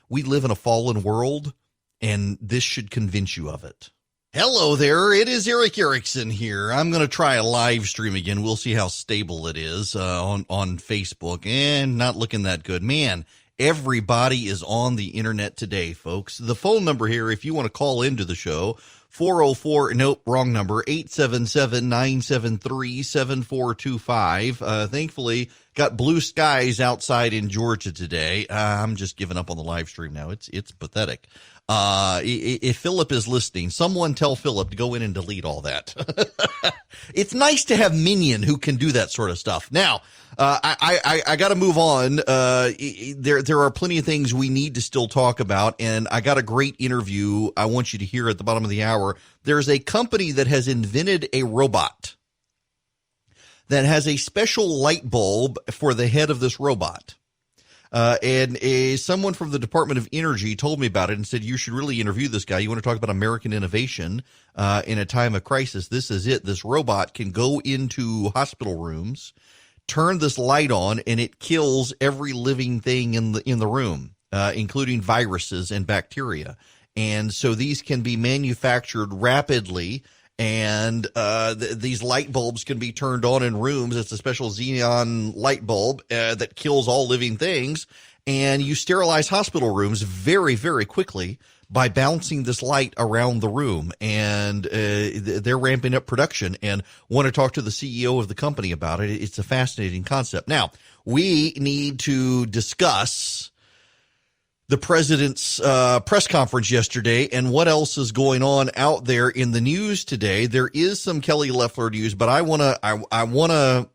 We live in a fallen world, and this should convince you of it. Hello there, it is Eric Erickson here. I'm going to try a live stream again. We'll see how stable it is on Facebook, and not looking that good. Man, everybody is on the internet today, folks. The phone number here, if you want to call into the show, 404, nope, wrong number, 877-973-7425. Thankfully, got blue skies outside in Georgia today. I'm just giving up on the live stream now. It's pathetic. If Philip is listening, someone tell Philip to go in and delete all that. It's nice to have Minion who can do that sort of stuff. Now, I got to move on. There are plenty of things we need to still talk about, and I got a great interview I want you to hear at the bottom of the hour. There's a company that has invented a robot that has a special light bulb for the head of this robot. Someone from the Department of Energy told me about it and said, you should really interview this guy. You want to talk about American innovation in a time of crisis? This is it. This robot can go into hospital rooms, turn this light on, and it kills every living thing in the room, including viruses and bacteria. And so these can be manufactured rapidly. And these light bulbs can be turned on in rooms. It's a special xenon light bulb that kills all living things. And you sterilize hospital rooms very, very quickly by bouncing this light around the room. And they're ramping up production and want to talk to the CEO of the company about it. It's a fascinating concept. Now, we need to discuss the president's press conference yesterday and what else is going on out there in the news today. There is some Kelly Loeffler news, but I want to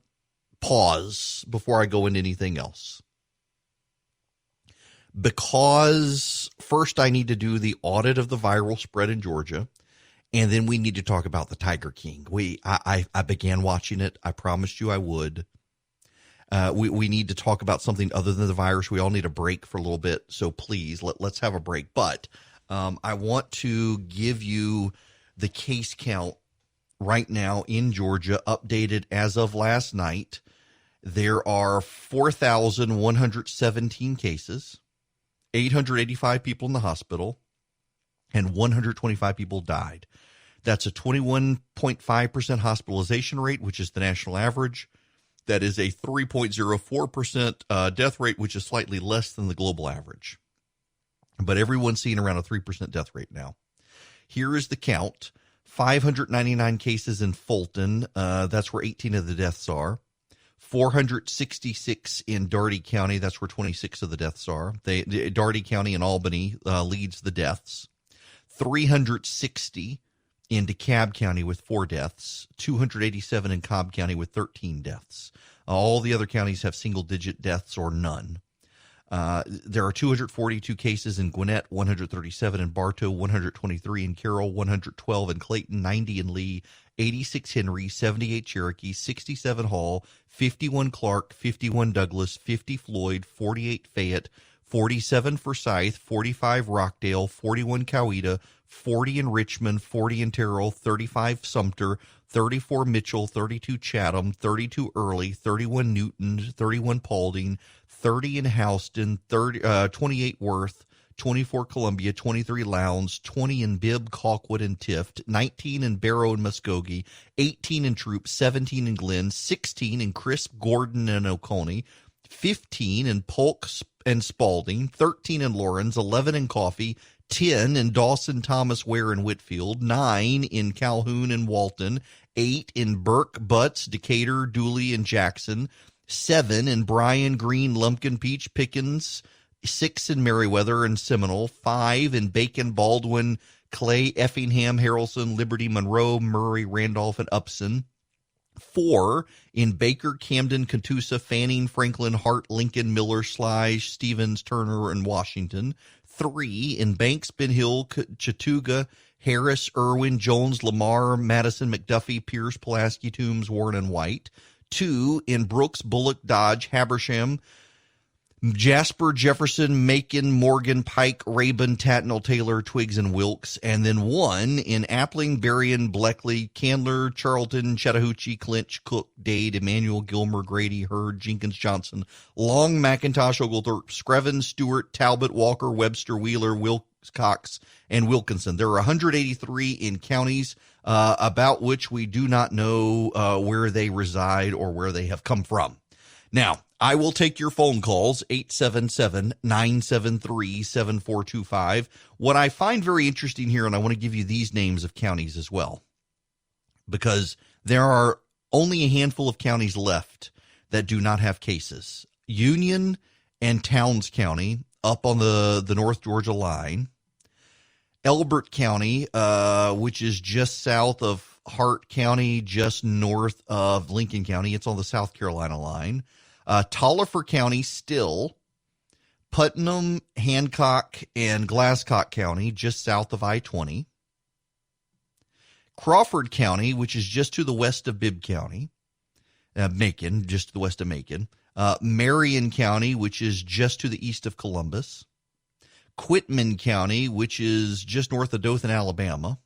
pause before I go into anything else. Because first I need to do the audit of the viral spread in Georgia, and then we need to talk about the Tiger King. I began watching it. I promised you I would. We need to talk about something other than the virus. We all need a break for a little bit. So please, let's have a break. But I want to give you the case count right now in Georgia, updated as of last night. There are 4,117 cases, 885 people in the hospital, and 125 people died. That's a 21.5% hospitalization rate, which is the national average. That is a 3.04% death rate, which is slightly less than the global average. But everyone's seeing around a 3% death rate now. Here is the count. 599 cases in Fulton. That's where 18 of the deaths are. 466 in Dougherty County. That's where 26 of the deaths are. Dougherty County and Albany leads the deaths. 360 in DeKalb County with 4 deaths, 287 in Cobb County with 13 deaths. All the other counties have single-digit deaths or none. There are 242 cases in Gwinnett, 137 in Bartow, 123 in Carroll, 112 in Clayton, 90 in Lee, 86 Henry, 78 Cherokee, 67 Hall, 51 Clark, 51 Douglas, 50 Floyd, 48 Fayette, 47 Forsyth, 45 Rockdale, 41 Coweta, 40 in Richmond, 40 in Terrell, 35 Sumter, 34 Mitchell, 32 Chatham, 32 Early, 31 Newton, 31 Paulding, 30 in Houston, 28 Worth, 24 Columbia, 23 Lowndes, 20 in Bibb, Colquitt, and Tift, 19 in Barrow and Muskogee, 18 in Troop, 17 in Glenn, 16 in Crisp, Gordon, and Oconee, 15 in Polk and Spalding, 13 in Lawrence, 11 in Coffee, 10 in Dawson, Thomas, Ware, and Whitfield, 9 in Calhoun and Walton, 8 in Burke, Butts, Decatur, Dooley, and Jackson, 7 in Bryan, Greene, Lumpkin, Peach, Pickens, 6 in Meriwether and Seminole, 5 in Bacon, Baldwin, Clay, Effingham, Harrelson, Liberty, Monroe, Murray, Randolph, and Upson, 4 in Baker, Camden, Catoosa, Fanning, Franklin, Hart, Lincoln, Miller, Sly, Stevens, Turner, and Washington, 3 in Banks, Ben Hill, Chattooga, Harris, Irwin, Jones, Lamar, Madison, McDuffie, Pierce, Pulaski, Toombs, Warren, and White, 2 in Brooks, Bullock, Dodge, Habersham, Jasper, Jefferson, Macon, Morgan, Pike, Rabun, Tatnall, Taylor, Twiggs, and Wilkes, and then 1 in Appling, Berrien, Bleckley, Candler, Charlton, Chattahoochee, Clinch, Cook, Dade, Emmanuel, Gilmer, Grady, Hurd, Jenkins, Johnson, Long, McIntosh, Oglethorpe, Screven, Stewart, Talbot, Walker, Webster, Wheeler, Wilcox, and Wilkinson. There are 183 in counties about which we do not know where they reside or where they have come from. Now, I will take your phone calls, 877-973-7425. What I find very interesting here, and I want to give you these names of counties as well, because there are only a handful of counties left that do not have cases. Union and Towns County up on the North Georgia line. Elbert County, which is just south of Hart County, just north of Lincoln County. It's on the South Carolina line. Taliaferro County still, Putnam, Hancock, and Glasscock County, just south of I-20. Crawford County, which is just to the west of Bibb County. Macon, just to the west of Macon. Marion County, which is just to the east of Columbus. Quitman County, which is just north of Dothan, Alabama.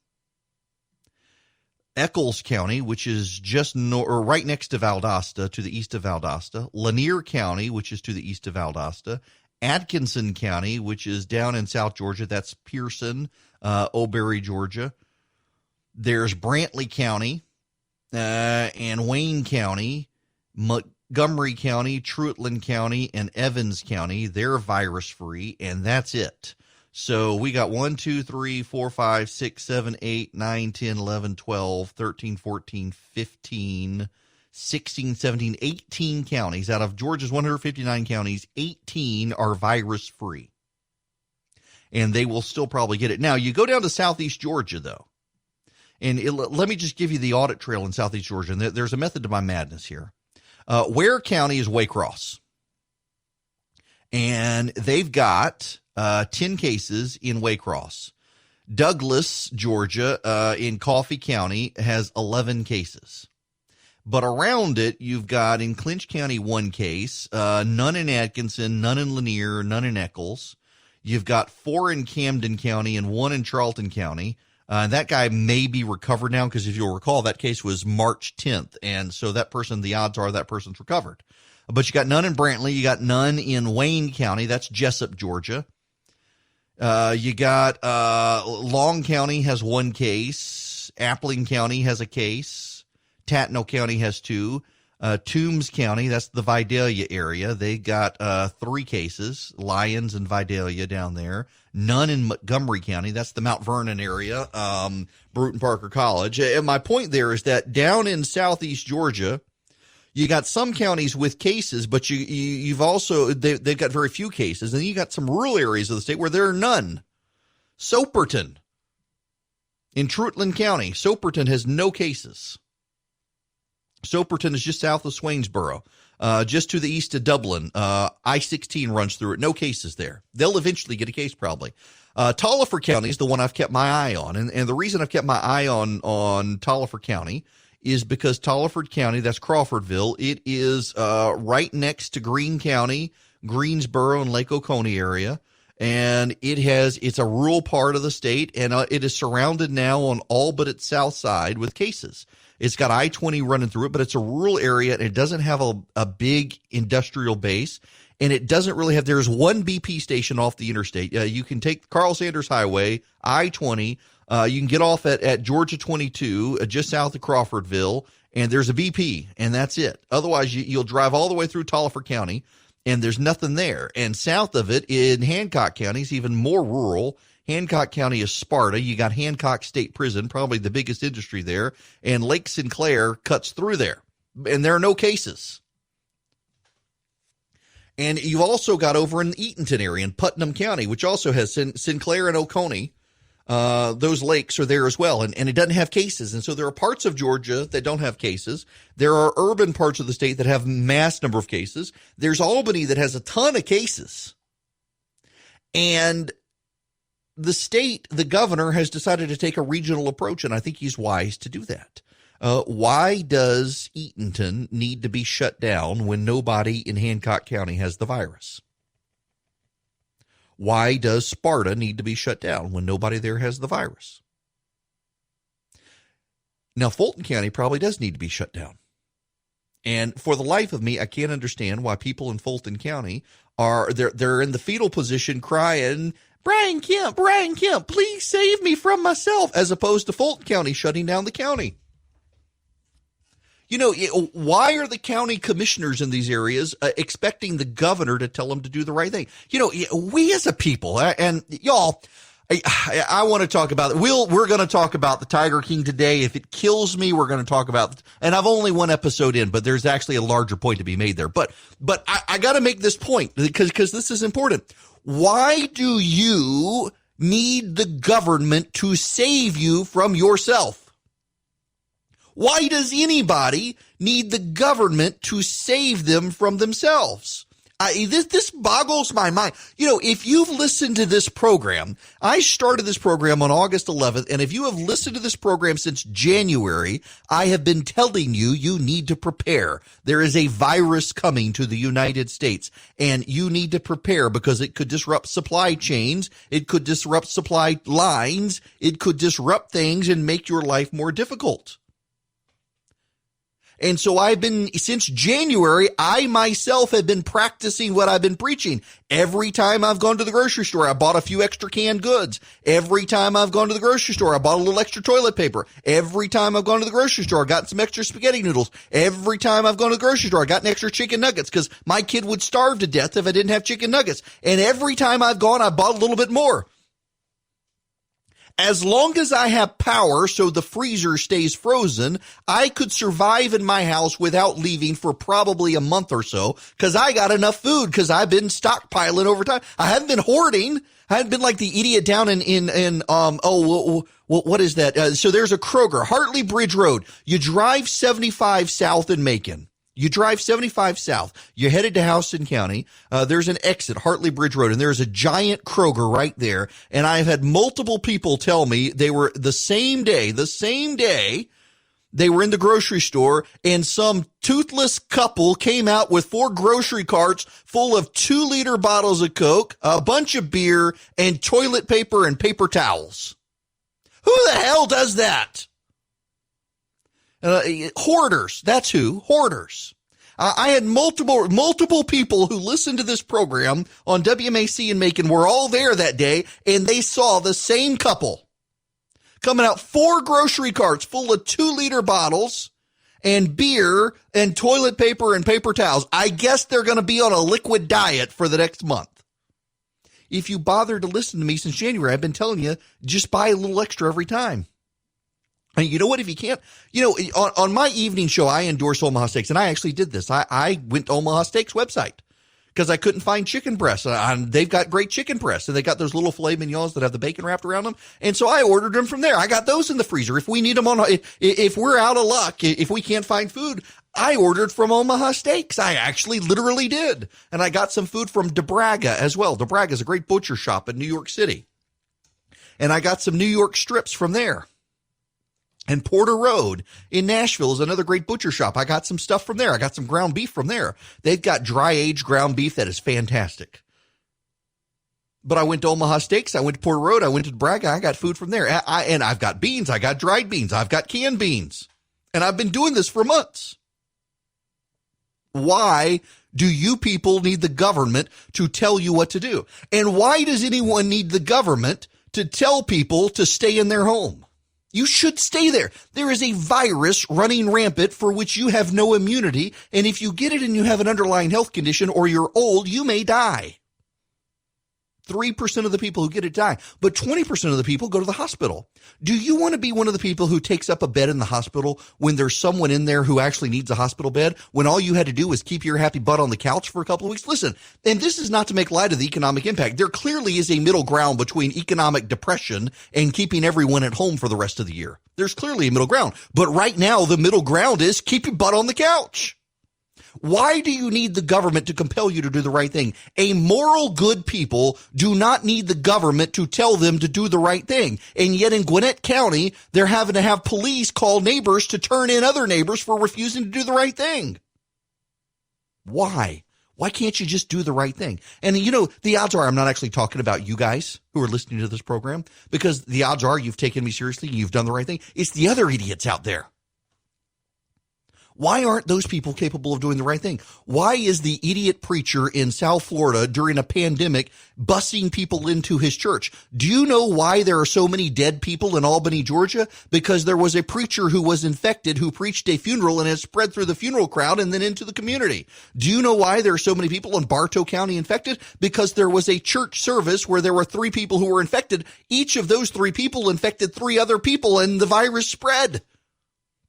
Eccles County, which is just right next to Valdosta, to the east of Valdosta. Lanier County, which is to the east of Valdosta. Atkinson County, which is down in South Georgia. That's Pearson, Oberry, Georgia. There's Brantley County and Wayne County, Montgomery County, Truitland County, and Evans County. They're virus-free, and that's it. So we got 1, 2, 3, 4, 5, 6, 7, 8, 9, 10, 11, 12, 13, 14, 15, 16, 17, 18 counties. Out of Georgia's 159 counties, 18 are virus-free. And they will still probably get it. Now, you go down to southeast Georgia, though. And let me just give you the audit trail in southeast Georgia. And there's a method to my madness here. Ware County is Waycross. And they've got 10 cases in Waycross. Douglas, Georgia, in Coffee County, has 11 cases. But around it, you've got in Clinch County 1 case, none in Atkinson, none in Lanier, none in Eccles. You've got 4 in Camden County and 1 in Charlton County. That guy may be recovered now because if you'll recall, that case was March 10th. And so that person, the odds are that person's recovered. But you got none in Brantley. You got none in Wayne County. That's Jessup, Georgia. You got Long County has 1 case. Appling County has a case. Tatnall County has 2. Toombs County, that's the Vidalia area. They got 3 cases, Lyons and Vidalia down there. None in Montgomery County. That's the Mount Vernon area, Bruton Parker College. And my point there is that down in southeast Georgia, you got some counties with cases, but you've also they've got very few cases, and then you got some rural areas of the state where there are none. Soperton In Trutland County, Soperton has no cases. Soperton is just south of Swainsboro, just to the east of Dublin. I-16 runs through it. No cases there. They'll eventually get a case probably. Taliaferro County is the one I've kept my eye on. And the reason I've kept my eye on Taliaferro County is because Taliaferro County, that's Crawfordville, it is right next to Greene County, Greensboro, and Lake Oconee area. And it's a rural part of the state, and it is surrounded now on all but its south side with cases. It's got I-20 running through it, but it's a rural area, and it doesn't have a big industrial base, and it doesn't really have – there's one BP station off the interstate. You can take Carl Sanders Highway, I-20. You can get off at Georgia 22, just south of Crawfordville, and there's a BP, and that's it. Otherwise, you'll drive all the way through Taliaferro County, and there's nothing there. And south of it in Hancock County is even more rural. Hancock County is Sparta. You got Hancock State Prison, probably the biggest industry there, and Lake Sinclair cuts through there, and there are no cases. And you've also got over in the Eatonton area in Putnam County, which also has Sinclair and Oconee. Those lakes are there as well, and it doesn't have cases. And so there are parts of Georgia that don't have cases. There are urban parts of the state that have mass number of cases. There's Albany that has a ton of cases. And the state, the governor, has decided to take a regional approach, and I think he's wise to do that. Why does Eatonton need to be shut down when nobody in Hancock County has the virus? Why does Sparta need to be shut down when nobody there has the virus? Now, Fulton County probably does need to be shut down. And for the life of me, I can't understand why people in Fulton County they're in the fetal position crying, Brian Kemp, please save me from myself, as opposed to Fulton County shutting down the county. You know, why are the county commissioners in these areas expecting the governor to tell them to do the right thing? You know, we as a people, and y'all, I want to talk about it. We're going to talk about the Tiger King today. If it kills me, we're going to talk about, and I've only one episode in, but there's actually a larger point to be made there. But I got to make this point because this is important. Why do you need the government to save you from yourself? Why does anybody need the government to save them from themselves? This boggles my mind. You know, if you've listened to this program, I started this program on August 11th, and if you have listened to this program since January, I have been telling you, you need to prepare. There is a virus coming to the United States, and you need to prepare because it could disrupt supply chains. It could disrupt supply lines. It could disrupt things and make your life more difficult. And so since January, I myself have been practicing what I've been preaching. Every time I've gone to the grocery store, I bought a few extra canned goods. Every time I've gone to the grocery store, I bought a little extra toilet paper. Every time I've gone to the grocery store, I got some extra spaghetti noodles. Every time I've gone to the grocery store, I got an extra chicken nuggets because my kid would starve to death if I didn't have chicken nuggets. And every time I've gone, I bought a little bit more. As long as I have power so the freezer stays frozen, I could survive in my house without leaving for probably a month or so because I got enough food because I've been stockpiling over time. I haven't been hoarding. I haven't been like the idiot down what is that? So there's a Kroger, Hartley Bridge Road. You drive 75 south in Macon. You drive 75 south, you're headed to Houston County, there's an exit, Hartley Bridge Road, and there's a giant Kroger right there, and I've had multiple people tell me they were the same day, they were in the grocery store, and some toothless couple came out with 4 grocery carts full of 2-liter bottles of Coke, a bunch of beer, and toilet paper and paper towels. Who the hell does that? Hoarders. That's who. Hoarders. I had multiple people who listened to this program on WMAC in Macon were all there that day, and they saw the same couple coming out 4 grocery carts full of 2-liter bottles and beer and toilet paper and paper towels. I guess they're going to be on a liquid diet for the next month. If you bothered to listen to me since January, I've been telling you, just buy a little extra every time. And you know what? If you can't, on my evening show, I endorse Omaha Steaks, and I actually did this. I went to Omaha Steaks website because I couldn't find chicken breasts. They've got great chicken breasts, and they got those little filet mignons that have the bacon wrapped around them. And so I ordered them from there. I got those in the freezer. If we need them if we're out of luck, if we can't find food, I ordered from Omaha Steaks. I actually literally did. And I got some food from DeBraga as well. DeBraga is a great butcher shop in New York City. And I got some New York strips from there. And Porter Road in Nashville is another great butcher shop. I got some stuff from there. I got some ground beef from there. They've got dry-aged ground beef that is fantastic. But I went to Omaha Steaks. I went to Porter Road. I went to Braga. I got food from there. And I've got beans. I got dried beans. I've got canned beans. And I've been doing this for months. Why do you people need the government to tell you what to do? And why does anyone need the government to tell people to stay in their home? You should stay there. There is a virus running rampant for which you have no immunity. And if you get it and you have an underlying health condition or you're old, you may die. 3% of the people who get it die, but 20% of the people go to the hospital. Do you want to be one of the people who takes up a bed in the hospital when there's someone in there who actually needs a hospital bed, when all you had to do was keep your happy butt on the couch for a couple of weeks? Listen, and this is not to make light of the economic impact. There clearly is a middle ground between economic depression and keeping everyone at home for the rest of the year. There's clearly a middle ground. But right now, the middle ground is keep your butt on the couch. Why do you need the government to compel you to do the right thing? A moral good people do not need the government to tell them to do the right thing. And yet in Gwinnett County, they're having to have police call neighbors to turn in other neighbors for refusing to do the right thing. Why? Why can't you just do the right thing? And you know, the odds are I'm not actually talking about you guys who are listening to this program, because the odds are you've taken me seriously and you've done the right thing. It's the other idiots out there. Why aren't those people capable of doing the right thing? Why is the idiot preacher in South Florida during a pandemic busing people into his church? Do you know why there are so many dead people in Albany, Georgia? Because there was a preacher who was infected who preached a funeral and it spread through the funeral crowd and then into the community. Do you know why there are so many people in Bartow County infected? Because there was a church service where there were 3 people who were infected. Each of those 3 people infected 3 other people and the virus spread.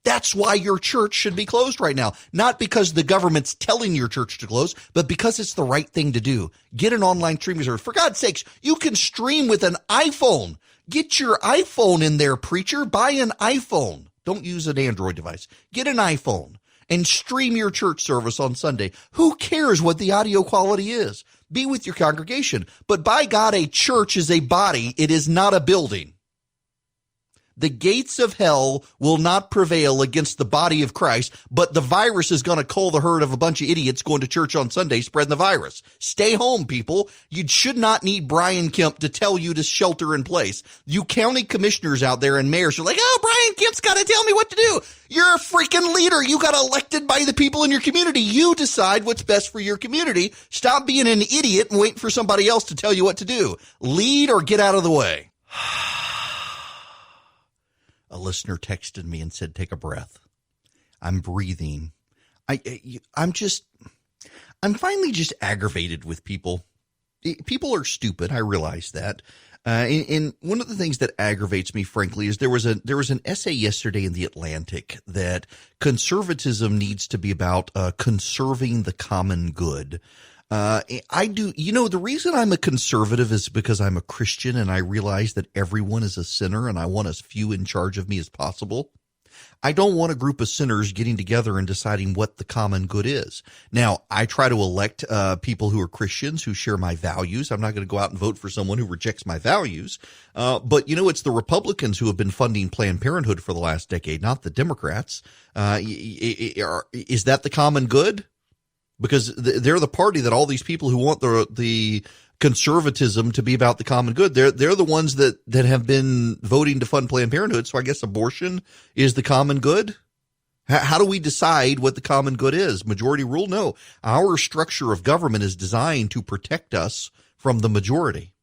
That's why your church should be closed right now. Not because the government's telling your church to close, but because it's the right thing to do. Get an online streaming service. For God's sakes, you can stream with an iPhone. Get your iPhone in there, preacher. Buy an iPhone. Don't use an Android device. Get an iPhone and stream your church service on Sunday. Who cares what the audio quality is? Be with your congregation. But by God, a church is a body. It is not a building. The gates of hell will not prevail against the body of Christ, but the virus is going to cull the herd of a bunch of idiots going to church on Sunday spreading the virus. Stay home, people. You should not need Brian Kemp to tell you to shelter in place. You county commissioners out there and mayors are like, oh, Brian Kemp's got to tell me what to do. You're a freaking leader. You got elected by the people in your community. You decide what's best for your community. Stop being an idiot and waiting for somebody else to tell you what to do. Lead or get out of the way. A listener texted me and said, take a breath. I'm breathing. I'm finally just aggravated with people. People are stupid. I realize that. And one of the things that aggravates me, frankly, is there was an essay yesterday in The Atlantic that conservatism needs to be about conserving the common good. The reason I'm a conservative is because I'm a Christian and I realize that everyone is a sinner and I want as few in charge of me as possible. I don't want a group of sinners getting together and deciding what the common good is. Now, I try to elect people who are Christians who share my values. I'm not going to go out and vote for someone who rejects my values. But it's the Republicans who have been funding Planned Parenthood for the last decade, not the Democrats. Is that the common good? Because they're the party that all these people who want the conservatism to be about the common good, they're the ones that have been voting to fund Planned Parenthood. So I guess abortion is the common good. How do we decide what the common good is? Majority rule? No. Our structure of government is designed to protect us from the majority.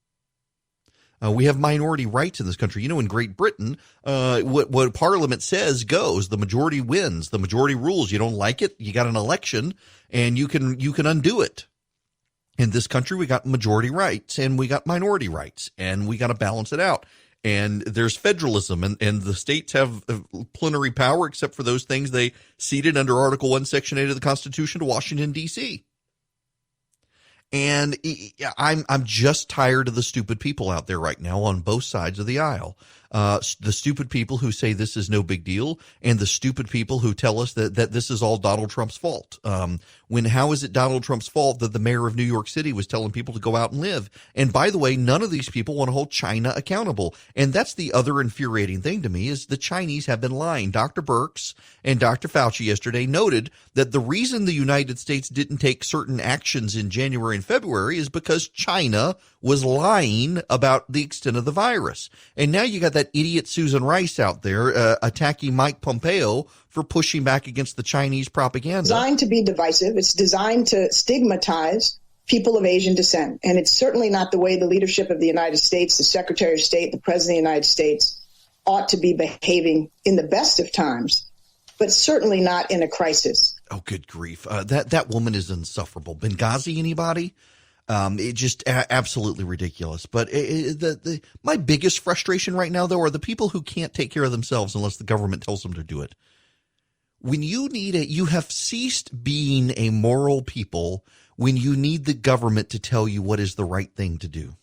We have minority rights in this country. In Great Britain, what Parliament says goes. The majority wins. The majority rules. You don't like it, you got an election, and you can undo it. In this country, we got majority rights and we got minority rights, and we got to balance it out. And there's federalism, and the states have plenary power except for those things they ceded under Article 1, Section 8 of the Constitution to Washington, D.C. And I'm just tired of the stupid people out there right now on both sides of the aisle. The stupid people who say this is no big deal, and the stupid people who tell us that this is all Donald Trump's fault. How is it Donald Trump's fault that the mayor of New York City was telling people to go out and live? And by the way, none of these people want to hold China accountable. And that's the other infuriating thing to me is the Chinese have been lying. Dr. Birx and Dr. Fauci yesterday noted that the reason the United States didn't take certain actions in January and February is because China was lying about the extent of the virus. And now you got that idiot Susan Rice out there attacking Mike Pompeo for pushing back against the Chinese propaganda. Designed to be divisive. It's designed to stigmatize people of Asian descent. And it's certainly not the way the leadership of the United States, the Secretary of State, the President of the United States ought to be behaving in the best of times, but certainly not in a crisis. Oh, good grief. That woman is insufferable. Benghazi, anybody? It just absolutely ridiculous. But my biggest frustration right now, though, are the people who can't take care of themselves unless the government tells them to do it. When you have ceased being a moral people when you need the government to tell you what is the right thing to do.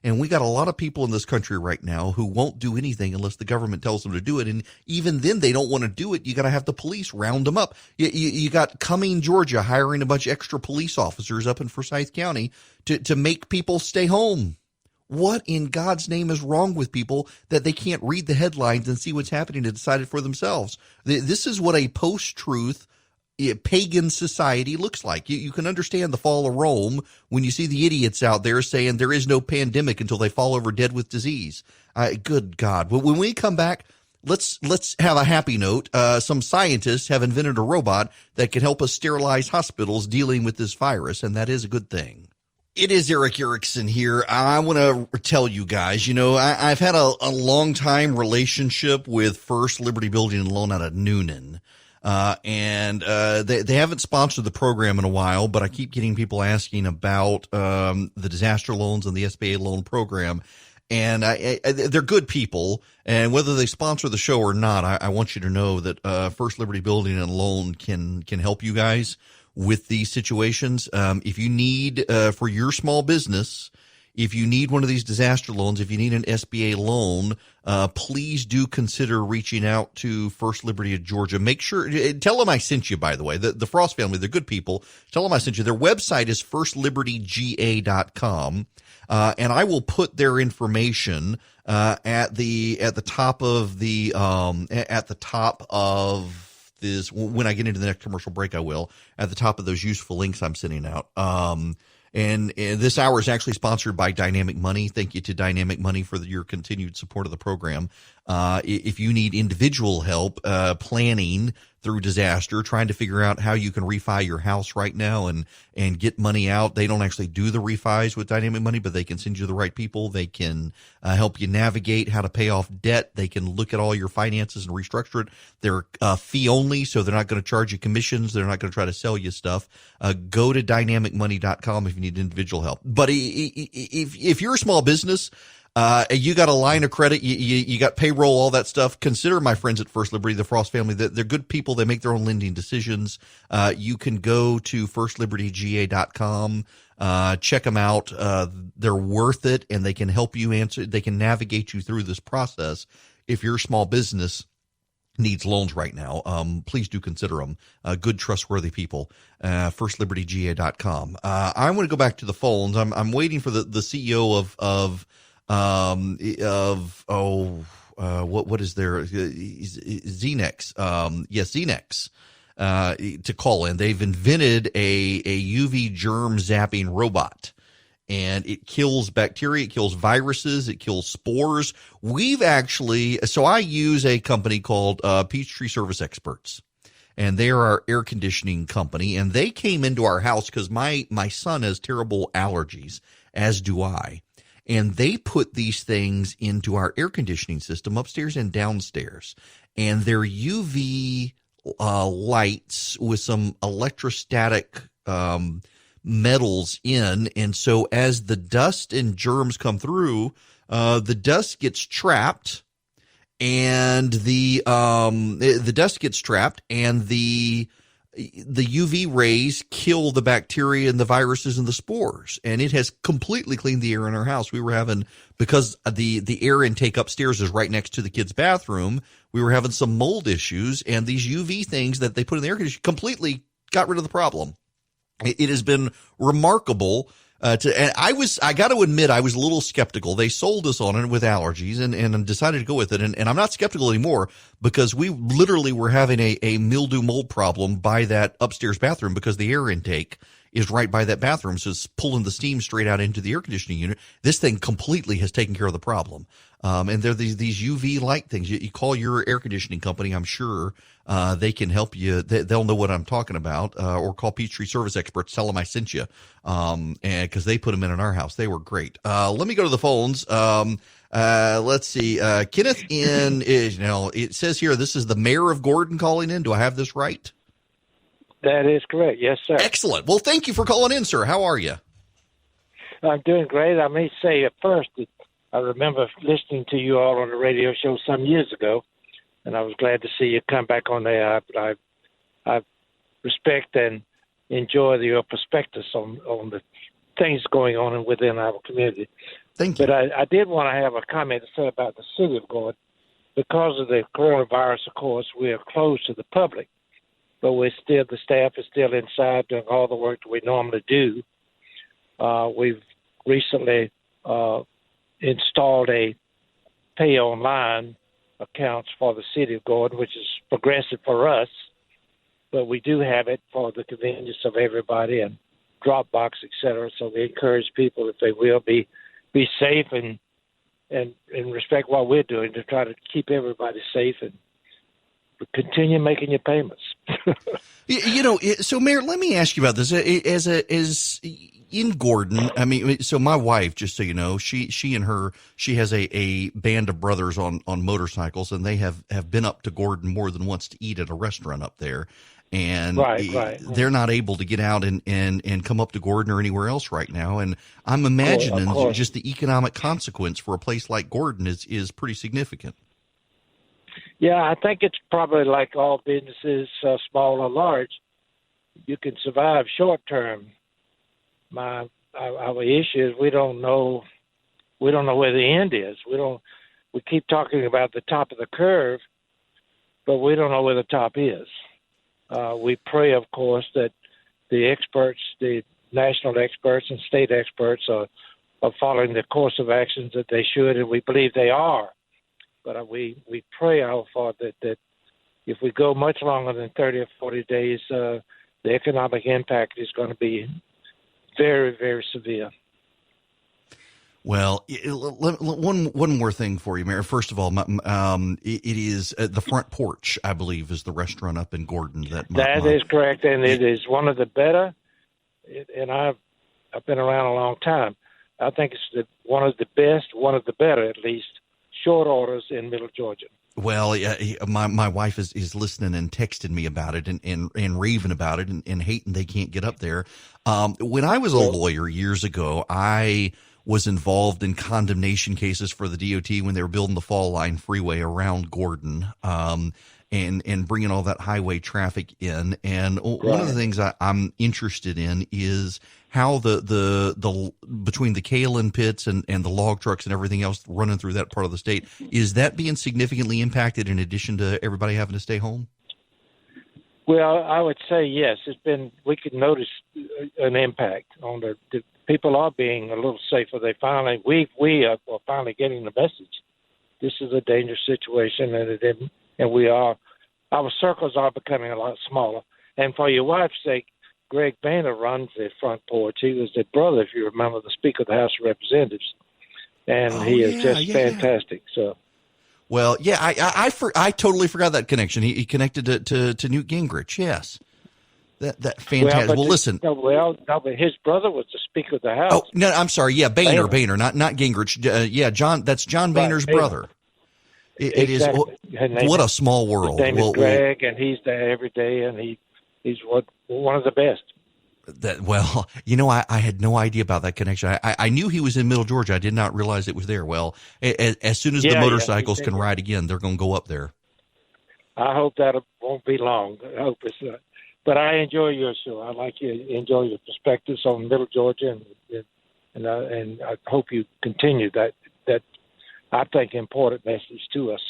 And we got a lot of people in this country right now who won't do anything unless the government tells them to do it. And even then they don't want to do it. You got to have the police round them up. You got Cumming, Georgia, hiring a bunch of extra police officers up in Forsyth County to make people stay home. What in God's name is wrong with people that they can't read the headlines and see what's happening to decide it for themselves? This is what a post-truth pagan society looks like. You can understand the fall of Rome when you see the idiots out there saying there is no pandemic until they fall over dead with disease. Good God. When we come back, let's have a happy note. Some scientists have invented a robot that can help us sterilize hospitals dealing with this virus, and that is a good thing. It is Eric Erickson here. I want to tell you guys, I've had a long time relationship with First Liberty Building and Loan out of Noonan. They haven't sponsored the program in a while, but I keep getting people asking about the disaster loans and the SBA loan program. And they're good people, and whether they sponsor the show or not, I want you to know that First Liberty Building and Loan can help you guys with these situations. If you need for your small business, if you need one of these disaster loans, if you need an SBA loan, please do consider reaching out to First Liberty of Georgia. Make sure, tell them I sent you, by the way. The Frost family, they're good people. Tell them I sent you. Their website is firstlibertyga.com. And I will put their information at the top of this. When I get into the next commercial break, I will, at the top of those useful links I'm sending out. And this hour is actually sponsored by Dynamic Money. Thank you to Dynamic Money for your continued support of the program. If you need individual help planning through disaster, trying to figure out how you can refi your house right now and get money out, they don't actually do the refis with Dynamic Money, but they can send you the right people. They can help you navigate how to pay off debt. They can look at all your finances and restructure it. They're fee only, so they're not going to charge you commissions. They're not going to try to sell you stuff. Go to dynamicmoney.com if you need individual help. But if you're a small business, you got a line of credit, you got payroll, all that stuff, consider my friends at First Liberty, the Frost family. They're good people. They make their own lending decisions. You can go to firstlibertyga.com, check them out. They're worth it, and they can help you they can navigate you through this process. If your small business needs loans right now, please do consider them. Good, trustworthy people. Firstlibertyga.com. I want to go back to the phones. I'm waiting for the CEO of what is there? Xenex. Yes, Xenex, to call in. They've invented a UV germ zapping robot, and it kills bacteria, it kills viruses, it kills spores. So I use a company called Peachtree Service Experts, and they are our air conditioning company, and they came into our house because my son has terrible allergies, as do I. And they put these things into our air conditioning system upstairs and downstairs. And they're UV lights with some electrostatic metals in. And so as the dust and germs come through, the dust gets trapped, and the dust gets trapped, and the the UV rays kill the bacteria and the viruses and the spores, and it has completely cleaned the air in our house. We were having, because the air intake upstairs is right next to the kids' bathroom, we were having some mold issues, and these UV things that they put in the air conditioner completely got rid of the problem. It has been remarkable. And I got to admit, I was a little skeptical. They sold us on it with allergies and decided to go with it. And I'm not skeptical anymore, because we literally were having a mildew mold problem by that upstairs bathroom, because the air intake is right by that bathroom. So it's pulling the steam straight out into the air conditioning unit. This thing completely has taken care of the problem. And there are these UV light things. You call your air conditioning company, I'm sure they can help you. They'll know what I'm talking about. Or call Peachtree Service Experts. Tell them I sent you. And because they put them in our house. They were great. Let me go to the phones. Let's see. Kenneth it says here, this is the mayor of Gordon calling in. Do I have this right? That is correct. Yes, sir. Excellent. Well, thank you for calling in, sir. How are you? I'm doing great. I may say at first that I remember listening to you all on the radio show some years ago, and I was glad to see you come back on there. I respect and enjoy your perspectives on the things going on within our community. Thank you. But I did want to have a comment to say about the city of Gordon. Because of the coronavirus, of course, we are closed to the public, but the staff is still inside doing all the work that we normally do. We've recently installed a pay online accounts for the city of Gordon, which is progressive for us, but we do have it for the convenience of everybody, and Dropbox, et cetera. So we encourage people, if they will, be safe and respect what we're doing to try to keep everybody safe and continue making your payments. So Mayor, let me ask you about this. As in Gordon, I mean, so my wife, just so you know, she has a band of brothers on motorcycles, and they have been up to Gordon more than once to eat at a restaurant up there. And right. They're not able to get out and come up to Gordon or anywhere else right now. And I'm imagining just the economic consequence for a place like Gordon is pretty significant. Yeah, I think it's probably like all businesses, small or large. You can survive short term. Our issue is we don't know where the end is. We keep talking about the top of the curve, but we don't know where the top is. We pray, of course, that the experts, the national experts and state experts are following the course of actions that they should, and we believe they are. But we pray, our Father, that if we go much longer than 30 or 40 days, the economic impact is going to be very, very severe. Well, one more thing for you, Mayor. First of all, it is the Front Porch, I believe, is the restaurant up in Gordon. That is correct, and it is one of the better. And I've been around a long time. I think it's one of the best, one of the better, at least, short orders in Middle Georgia. Well, my wife is listening and texting me about it and raving about it and hating they can't get up there. When I was a lawyer years ago, I was involved in condemnation cases for the DOT when they were building the Fall Line Freeway around Gordon, and bringing all that highway traffic in. And one of the things I'm interested in is how the between the kaolin pits and the log trucks and everything else running through that part of the state, is that being significantly impacted in addition to everybody having to stay home? Well, I would say yes. We could notice an impact on the people are being a little safer. We are finally getting the message. This is a dangerous situation, and our circles are becoming a lot smaller. And for your wife's sake, Greg Boehner runs the Front Porch. He was the brother, if you remember, the Speaker of the House of Representatives, and he is just fantastic. So. Well, yeah, I totally forgot that connection. He connected to Newt Gingrich. Yes, that fantastic. Well, listen. But his brother was the Speaker of the House. Oh no, I'm sorry. Yeah, Boehner, not Gingrich. John. That's John Boehner's brother. It exactly. is. What a small world. His name is Greg, and he's there every day, and he's one of the best. I had no idea about that connection. I knew he was in Middle Georgia. I did not realize it was there. Well, as soon as the motorcycles can ride again, they're going to go up there. I hope that won't be long. I hope it's But I enjoy your show. I like you enjoy your perspectives on Middle Georgia, and I hope you continue that I think important message to us.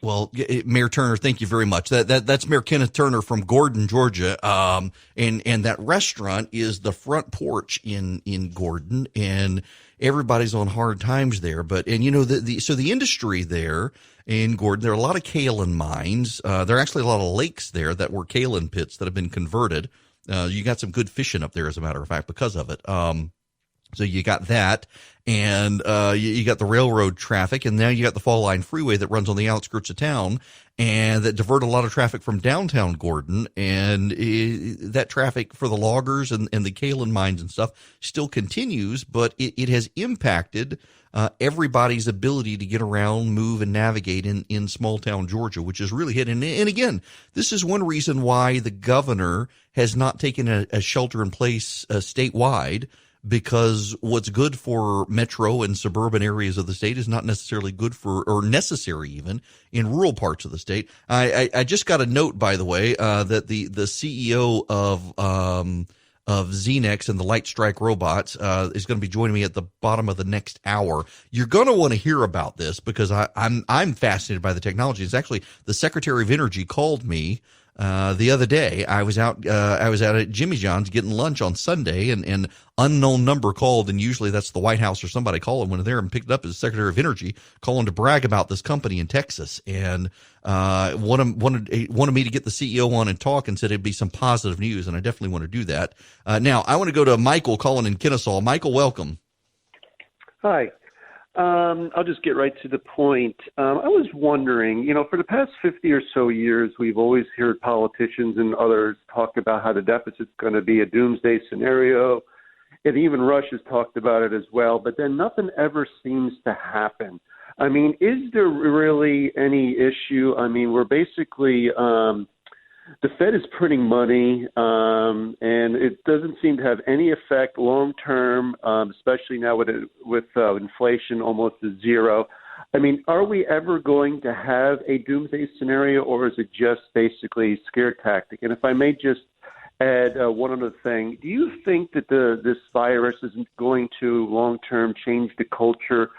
Well, Mayor Turner, thank you very much. That's Mayor Kenneth Turner from Gordon, Georgia. And that restaurant is the front porch in Gordon, and everybody's on hard times there. And you know, so the industry there in Gordon, there are a lot of kaolin mines. There are actually a lot of lakes there that were kaolin pits that have been converted. You got some good fishing up there, as a matter of fact, because of it. So you got that, and you got the railroad traffic, and now you got the Fall Line Freeway that runs on the outskirts of town, and that divert a lot of traffic from downtown Gordon, and that traffic for the loggers and the kaolin mines and stuff still continues, but it has impacted everybody's ability to get around, move, and navigate in small-town Georgia, which is really hit. And again, this is one reason why the governor has not taken a shelter-in-place statewide, because what's good for metro and suburban areas of the state is not necessarily good for, or necessary even, in rural parts of the state. I just got a note, by the way, that the CEO of Xenex and the Light Strike robots is going to be joining me at the bottom of the next hour. You're going to want to hear about this, because I'm fascinated by the technology. It's actually the Secretary of Energy called me the other day. I was out at Jimmy John's getting lunch on Sunday, and unknown number called, and usually that's the White House or somebody calling when they're there, and picked it up as Secretary of Energy calling to brag about this company in Texas, and wanted me to get the CEO on and talk, and said it'd be some positive news, and I definitely want to do that. Now I want to go to Michael calling in Kennesaw. Michael, welcome. Hi. I'll just get right to the point. I was wondering, for the past 50 or so years, we've always heard politicians and others talk about how the deficit's going to be a doomsday scenario, and even Rush has talked about it as well, but then nothing ever seems to happen. I mean, is there really any issue? I mean, we're basically the Fed is printing money, and it doesn't seem to have any effect long term, especially now with inflation almost at zero. I mean, are we ever going to have a doomsday scenario, or is it just basically a scare tactic? And if I may just add one other thing, do you think that this virus isn't going to long term change the culture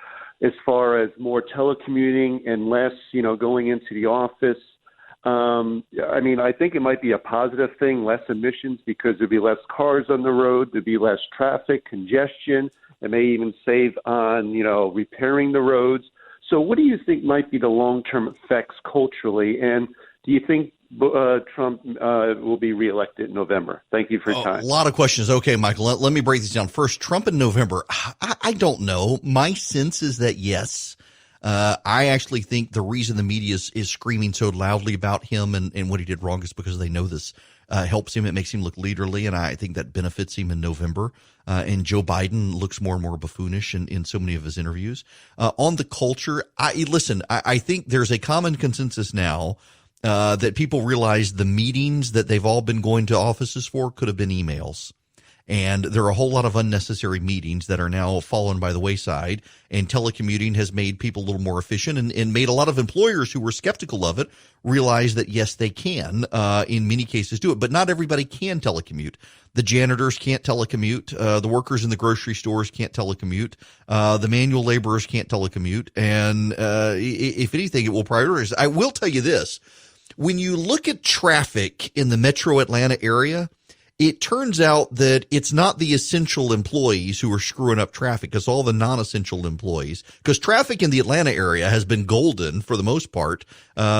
as far as more telecommuting and less, going into the office? I mean, I think it might be a positive thing, less emissions, because there'd be less cars on the road, there'd be less traffic, congestion. It may even save on, repairing the roads. So what do you think might be the long-term effects culturally? And do you think Trump will be reelected in November? Thank you for your time. A lot of questions. Okay, Michael, let me break these down. First, Trump in November. I don't know. My sense is that yes. I actually think the reason the media is screaming so loudly about him and what he did wrong is because they know this helps him. It makes him look leaderly, and I think that benefits him in November. And Joe Biden looks more and more buffoonish in so many of his interviews. On the culture, I think there's a common consensus now that people realize the meetings that they've all been going to offices for could have been emails. And there are a whole lot of unnecessary meetings that are now fallen by the wayside, and telecommuting has made people a little more efficient and made a lot of employers who were skeptical of it realize that, yes, they can, in many cases, do it. But not everybody can telecommute. The janitors can't telecommute. The workers in the grocery stores can't telecommute. The manual laborers can't telecommute. And if anything, it will prioritize. I will tell you this. When you look at traffic in the metro Atlanta area, it turns out that it's not the essential employees who are screwing up traffic. It's all the non-essential employees, because traffic in the Atlanta area has been golden for the most part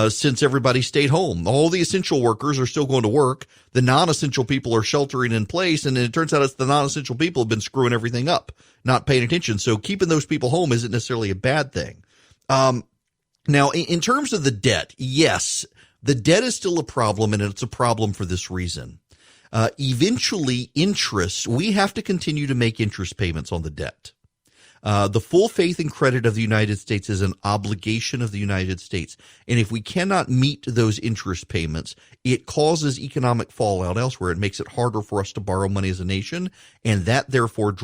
since everybody stayed home. All the essential workers are still going to work. The non-essential people are sheltering in place, and it turns out it's the non-essential people who have been screwing everything up, not paying attention. So keeping those people home isn't necessarily a bad thing. Now, in terms of the debt, yes, the debt is still a problem, and it's a problem for this reason. Eventually, interest, we have to continue to make interest payments on the debt. The full faith and credit of the United States is an obligation of the United States. And if we cannot meet those interest payments, it causes economic fallout elsewhere. It makes it harder for us to borrow money as a nation. And that therefore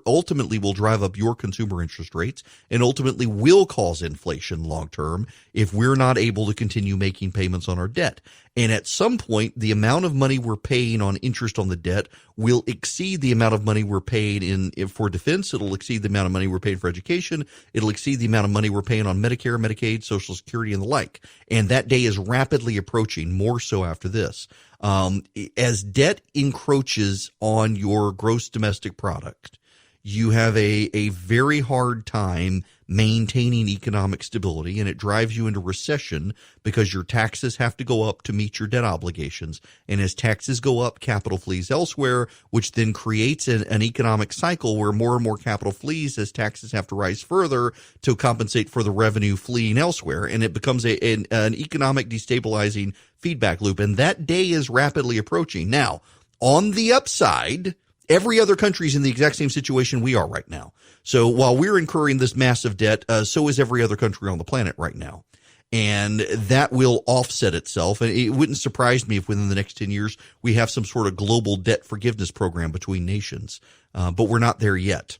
ultimately will drive up your consumer interest rates and ultimately will cause inflation long term if we're not able to continue making payments on our debt. And at some point, the amount of money we're paying on interest on the debt will exceed the amount of money we're paying for defense. It'll exceed the amount of money we're paying for education. It'll exceed the amount of money we're paying on Medicare, Medicaid, Social Security, and the like. And that day is rapidly approaching, more so after this. As debt encroaches on your gross domestic product, you have a very hard time maintaining economic stability, and it drives you into recession because your taxes have to go up to meet your debt obligations. And as taxes go up, capital flees elsewhere, which then creates an economic cycle where more and more capital flees as taxes have to rise further to compensate for the revenue fleeing elsewhere. And it becomes an economic destabilizing feedback loop. And that day is rapidly approaching. Now, on the upside, every other country is in the exact same situation we are right now. So while we're incurring this massive debt, so is every other country on the planet right now. And that will offset itself. And it wouldn't surprise me if within the next 10 years we have some sort of global debt forgiveness program between nations. But we're not there yet.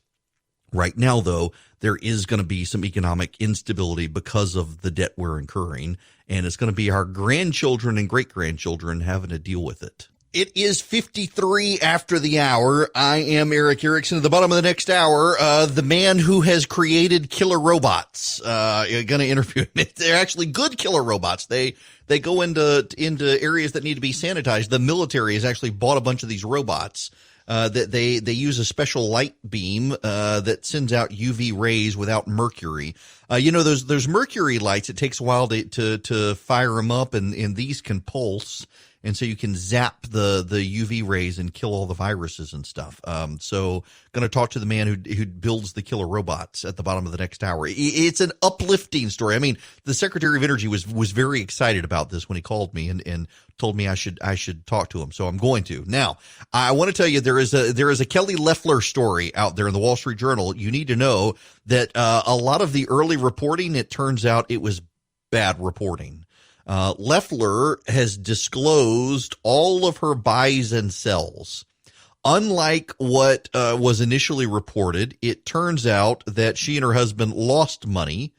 Right now, though, there is going to be some economic instability because of the debt we're incurring. And it's going to be our grandchildren and great-grandchildren having to deal with it. It is 53 after the hour. I am Eric Erickson. At the bottom of the next hour, the man who has created killer robots. You're going to interview him. They're actually good killer robots. They go into areas that need to be sanitized. The military has actually bought a bunch of these robots. That they use a special light beam that sends out UV rays without mercury. Those mercury lights, it takes a while to fire them up, and these can pulse. And so you can zap the UV rays and kill all the viruses and stuff. So going to talk to the man who builds the killer robots at the bottom of the next hour. It's an uplifting story. I mean, the Secretary of Energy was very excited about this when he called me and told me I should talk to him. So I'm going to. Now, I want to tell you there is a Kelly Loeffler story out there in the Wall Street Journal. You need to know that a lot of the early reporting, it turns out it was bad reporting. Loeffler has disclosed all of her buys and sells. Unlike what was initially reported, it turns out that she and her husband lost money.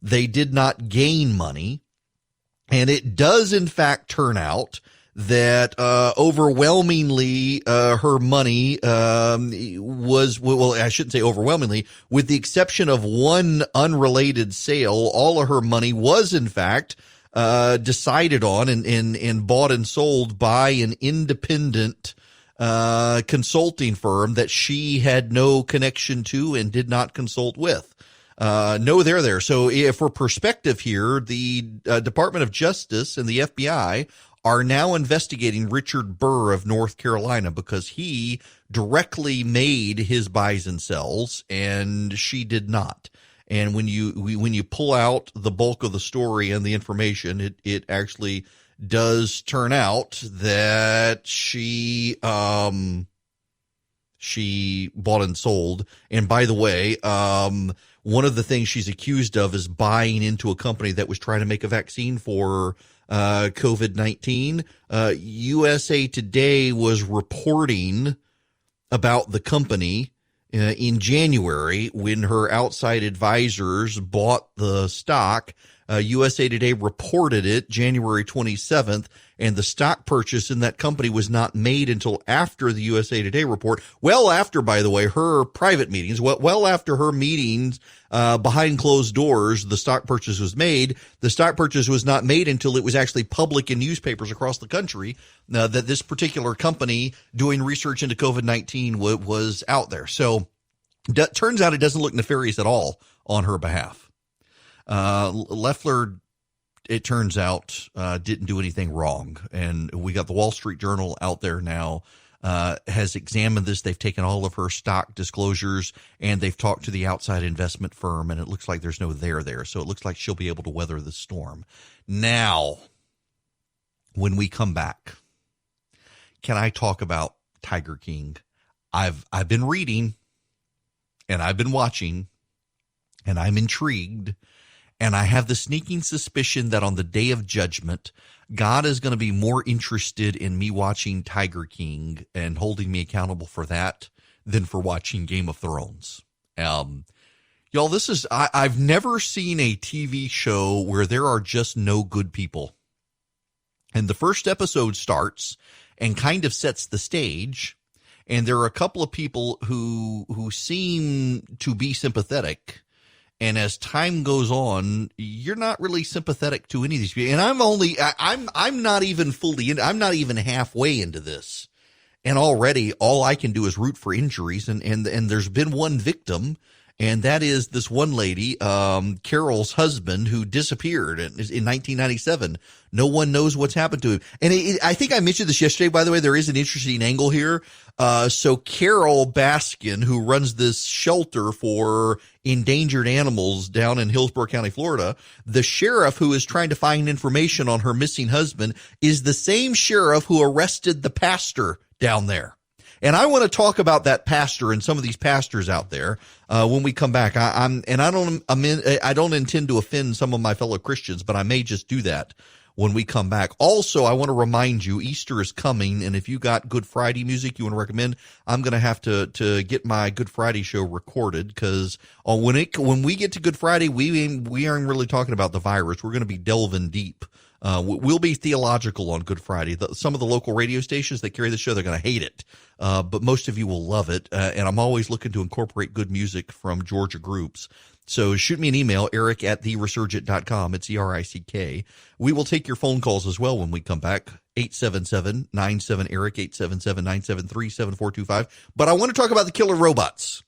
They did not gain money. And it does, in fact, turn out that overwhelmingly her money was, well, I shouldn't say overwhelmingly, with the exception of one unrelated sale, all of her money was, in fact, decided on and bought and sold by an independent consulting firm that she had no connection to and did not consult with. No, they're there. So for perspective here, the Department of Justice and the FBI are now investigating Richard Burr of North Carolina because he directly made his buys and sells and she did not. And when you pull out the bulk of the story and the information, it actually does turn out that she bought and sold. And by the way, one of the things she's accused of is buying into a company that was trying to make a vaccine for COVID-19. USA Today was reporting about the company in January when her outside advisors bought the stock. USA Today reported it January 27th, and the stock purchase in that company was not made until after the USA Today report. Well after, by the way, her private meetings, well after her meetings behind closed doors, the stock purchase was made. The stock purchase was not made until it was actually public in newspapers across the country that this particular company doing research into COVID-19 was out there. So turns out it doesn't look nefarious at all on her behalf. Loeffler, it turns out, didn't do anything wrong. And we got the Wall Street Journal out there now, has examined this. They've taken all of her stock disclosures and they've talked to the outside investment firm, and it looks like there's no there. So it looks like she'll be able to weather the storm. Now, when we come back, can I talk about Tiger King? I've been reading, and I've been watching, and I'm intrigued, and I have the sneaking suspicion that on the day of judgment, God is going to be more interested in me watching Tiger King and holding me accountable for that than for watching Game of Thrones. Y'all, I've never seen a TV show where there are just no good people. And the first episode starts and kind of sets the stage, and there are a couple of people who seem to be sympathetic. And as time goes on, you're not really sympathetic to any of these people. And I'm not even I'm not even halfway into this. And already all I can do is root for injuries. And there's been one victim, and that is this one lady, Carol's husband, who disappeared in 1997. No one knows what's happened to him. And I think I mentioned this yesterday, by the way. There is an interesting angle here. So Carol Baskin, who runs this shelter for endangered animals down in Hillsborough County, Florida, the sheriff who is trying to find information on her missing husband is the same sheriff who arrested the pastor down there. And I want to talk about that pastor and some of these pastors out there when we come back. I don't intend to offend some of my fellow Christians, but I may just do that when we come back. Also, I want to remind you, Easter is coming, and if you got Good Friday music you want to recommend, I'm going to have to get my Good Friday show recorded, because when we get to Good Friday, we aren't really talking about the virus. We're going to be delving deep. We'll be theological on Good Friday. Some of the local radio stations that carry the show, they're going to hate it, but most of you will love it. And I'm always looking to incorporate good music from Georgia groups. So shoot me an email, eric@theresurgent.com. It's ERICK. We will take your phone calls as well when we come back. 877-97-ERIC, 877-973-7425. But I want to talk about the killer robots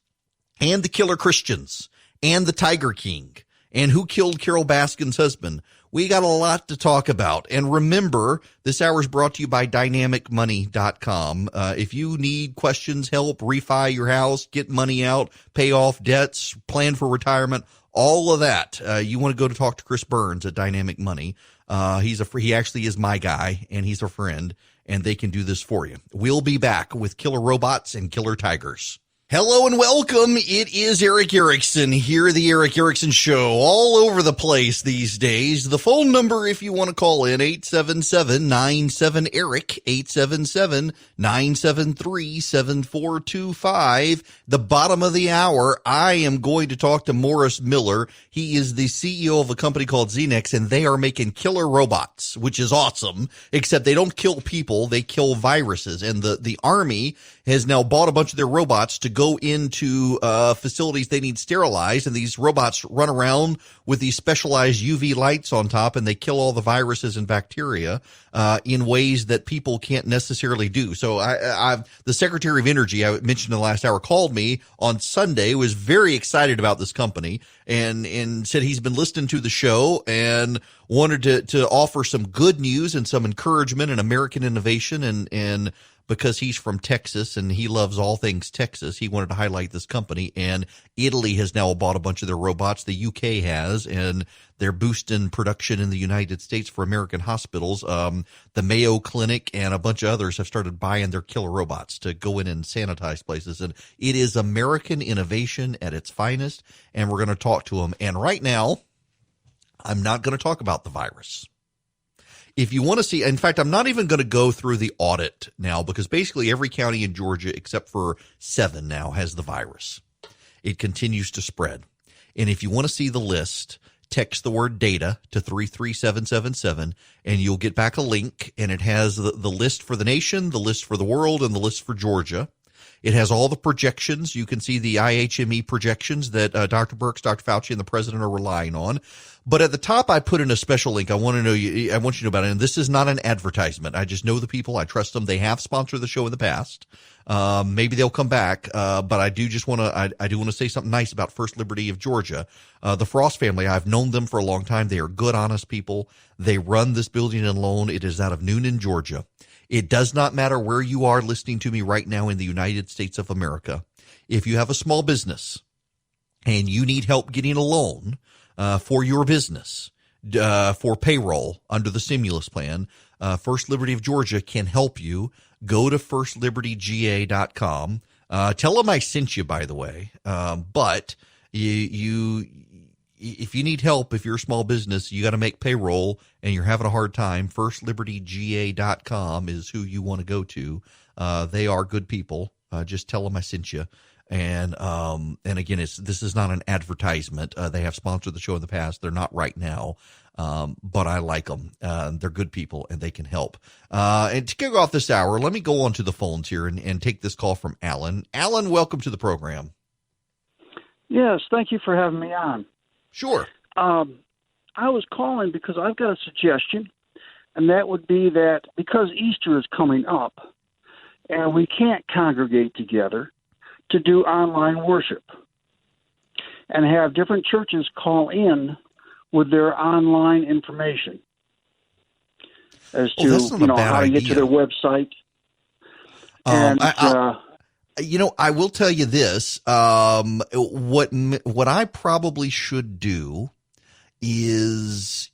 and the killer Christians and the Tiger King and who killed Carol Baskin's husband. We got a lot to talk about. And remember, this hour is brought to you by dynamicmoney.com. If you need questions, help, refi your house, get money out, pay off debts, plan for retirement, all of that, you want to go to talk to Chris Burns at Dynamic Money. He actually is my guy, and he's a friend, and they can do this for you. We'll be back with killer robots and killer tigers. Hello and welcome. It is Eric Erickson here, the Eric Erickson Show, all over the place these days. The phone number, if you want to call in, 877-97-ERIC, 877-973-7425. The bottom of the hour, I am going to talk to Morris Miller. He is the CEO of a company called Xenex, and they are making killer robots, which is awesome, except they don't kill people, they kill viruses. And the Army has now bought a bunch of their robots to go into facilities they need sterilized, and these robots run around with these specialized UV lights on top, and they kill all the viruses and bacteria in ways that people can't necessarily do. So the Secretary of Energy, I mentioned in the last hour, called me on Sunday, was very excited about this company, and said he's been listening to the show and wanted to offer some good news and some encouragement and American innovation, and because he's from Texas and he loves all things Texas, he wanted to highlight this company. And Italy has now bought a bunch of their robots. The UK has, and they're boosting production in the United States for American hospitals. The Mayo Clinic and a bunch of others have started buying their killer robots to go in and sanitize places. And it is American innovation at its finest, and we're going to talk to them. And right now, I'm not going to talk about the virus. If you want to see, in fact, I'm not even going to go through the audit now, because basically every county in Georgia, except for 7 now, has the virus. It continues to spread. And if you want to see the list, text the word data to 33777, and you'll get back a link, and it has the list for the nation, the list for the world, and the list for Georgia. It has all the projections. You can see the IHME projections that Dr. Birx, Dr. Fauci, and the president are relying on. But at the top, I put in a special link. I want you to know about it. And this is not an advertisement. I just know the people. I trust them. They have sponsored the show in the past. Maybe they'll come back. But I do want to say something nice about First Liberty of Georgia. The Frost family, I've known them for a long time. They are good, honest people. They run this building and loan. It is out of Noonan, Georgia. It does not matter where you are listening to me right now in the United States of America. If you have a small business and you need help getting a loan for your business, for payroll under the stimulus plan, First Liberty of Georgia can help you. Go to firstlibertyga.com. Tell them I sent you, by the way. But if you need help, if you're a small business, you got to make payroll and you're having a hard time, FirstLibertyGA.com is who you want to go to. They are good people. Just tell them I sent you. And again, this is not an advertisement. They have sponsored the show in the past. They're not right now. But I like them. They're good people and they can help. And to kick off this hour, let me go on to the phones here and take this call from Alan. Alan, welcome to the program. Yes, thank you for having me on. Sure. I was calling because I've got a suggestion, and that would be that because Easter is coming up and we can't congregate together, to do online worship and have different churches call in with their online information as to how to get to their website. I will tell you this. What I probably should do is,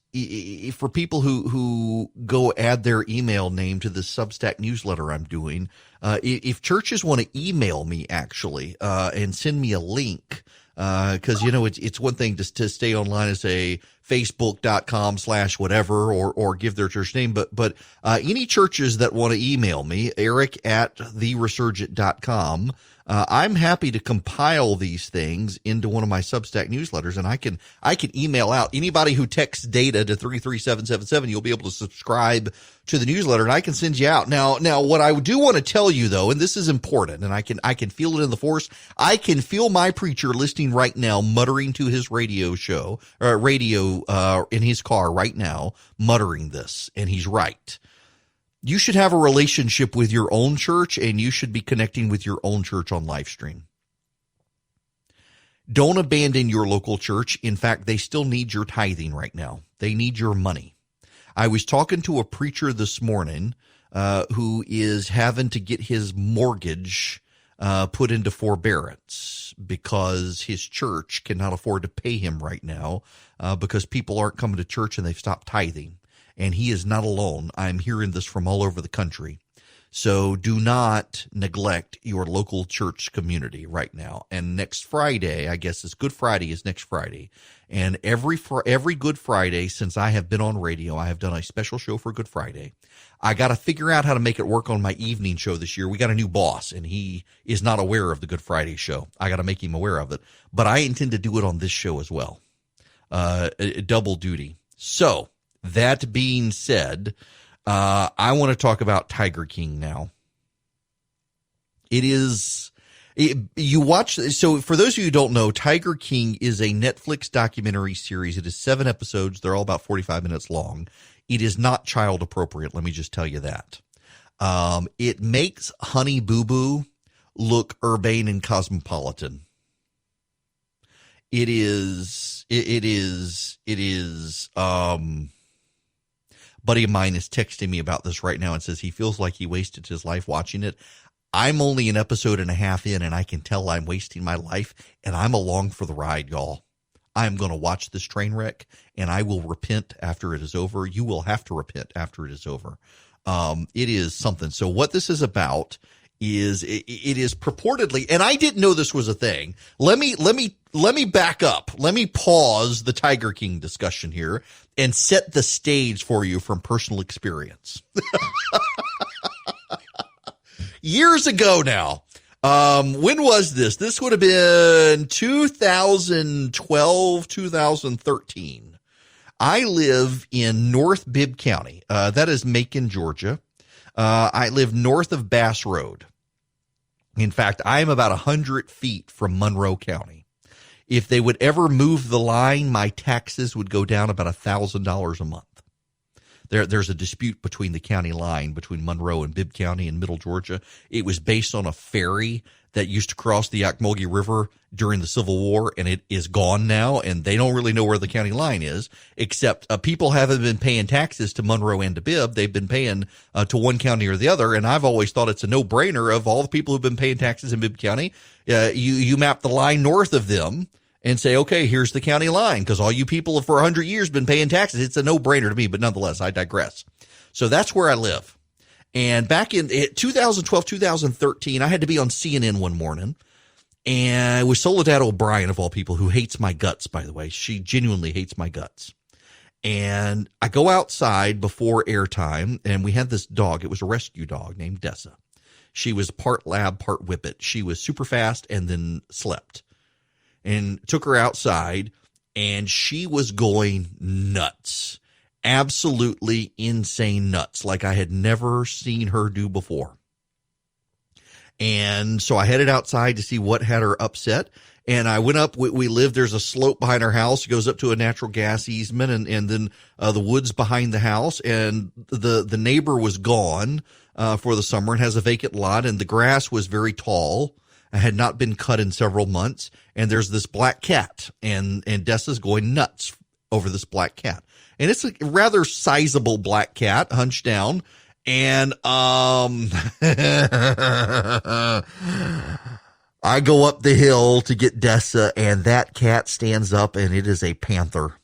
for people who go add their email name to the Substack newsletter I'm doing, if churches want to email me actually and send me a link, because it's one thing to stay online and say facebook.com/whatever or give their church name, but any churches that want to email me, eric@theresurgent.com, I'm happy to compile these things into one of my Substack newsletters, and I can email out anybody who texts data to 33777. You'll be able to subscribe to the newsletter, and I can send you out. Now, what I do want to tell you though, and this is important, and I can feel it in the force. I can feel my preacher listening right now, muttering to his radio in his car right now, muttering this, and he's right. You should have a relationship with your own church, and you should be connecting with your own church on live stream. Don't abandon your local church. In fact, they still need your tithing right now. They need your money. I was talking to a preacher this morning who is having to get his mortgage put into forbearance because his church cannot afford to pay him right now because people aren't coming to church and they've stopped tithing. And he is not alone. I'm hearing this from all over the country. So do not neglect your local church community right now. And next Friday, I guess it's Good Friday is next Friday. And every Good Friday since I have been on radio, I have done a special show for Good Friday. I got to figure out how to make it work on my evening show this year. We got a new boss, and he is not aware of the Good Friday show. I got to make him aware of it. But I intend to do it on this show as well. Double duty. So, that being said, I want to talk about Tiger King now. So for those of you who don't know, Tiger King is a Netflix documentary series. It is 7 episodes. They're all about 45 minutes long. It is not child appropriate. Let me just tell you that. It makes Honey Boo Boo look urbane and cosmopolitan. Buddy of mine is texting me about this right now and says he feels like he wasted his life watching it. I'm only an episode and a half in, and I can tell I'm wasting my life, and I'm along for the ride, y'all. I'm going to watch this train wreck, and I will repent after it is over. You will have to repent after it is over. It is something. So what this is about is it is purportedly, and I didn't know this was a thing. Let me back up. Let me pause the Tiger King discussion here and set the stage for you from personal experience. Years ago now, when was this? This would have been 2012, 2013. I live in North Bibb County. That is Macon, Georgia. I live north of Bass Road. In fact, I am about 100 feet from Monroe County. If they would ever move the line, my taxes would go down about $1,000 a month. There's a dispute between the county line between Monroe and Bibb County in Middle Georgia. It was based on a ferry that used to cross the Ocmulgee River during the Civil War, and it is gone now, and they don't really know where the county line is, except people haven't been paying taxes to Monroe and to Bibb. They've been paying to one county or the other, and I've always thought it's a no-brainer of all the people who've been paying taxes in Bibb County. You map the line north of them and say, okay, here's the county line, because all you people have for 100 years been paying taxes. It's a no-brainer to me, but nonetheless, I digress. So that's where I live. And back in 2012, 2013, I had to be on CNN one morning. And with Soledad O'Brien, of all people, who hates my guts, by the way. She genuinely hates my guts. And I go outside before airtime, and we had this dog. It was a rescue dog named Dessa. She was part lab, part whippet. She was super fast and then slept. And took her outside, and she was going nuts. Absolutely insane nuts, like I had never seen her do before. And so I headed outside to see what had her upset. And I went up, we live, there's a slope behind our house. It goes up to a natural gas easement and then the woods behind the house. And the neighbor was gone for the summer and has a vacant lot. And the grass was very tall. It had not been cut in several months. And there's this black cat. And Dessa's going nuts over this black cat. And it's a rather sizable black cat, hunched down. And I go up the hill to get Dessa, and that cat stands up, and it is a panther.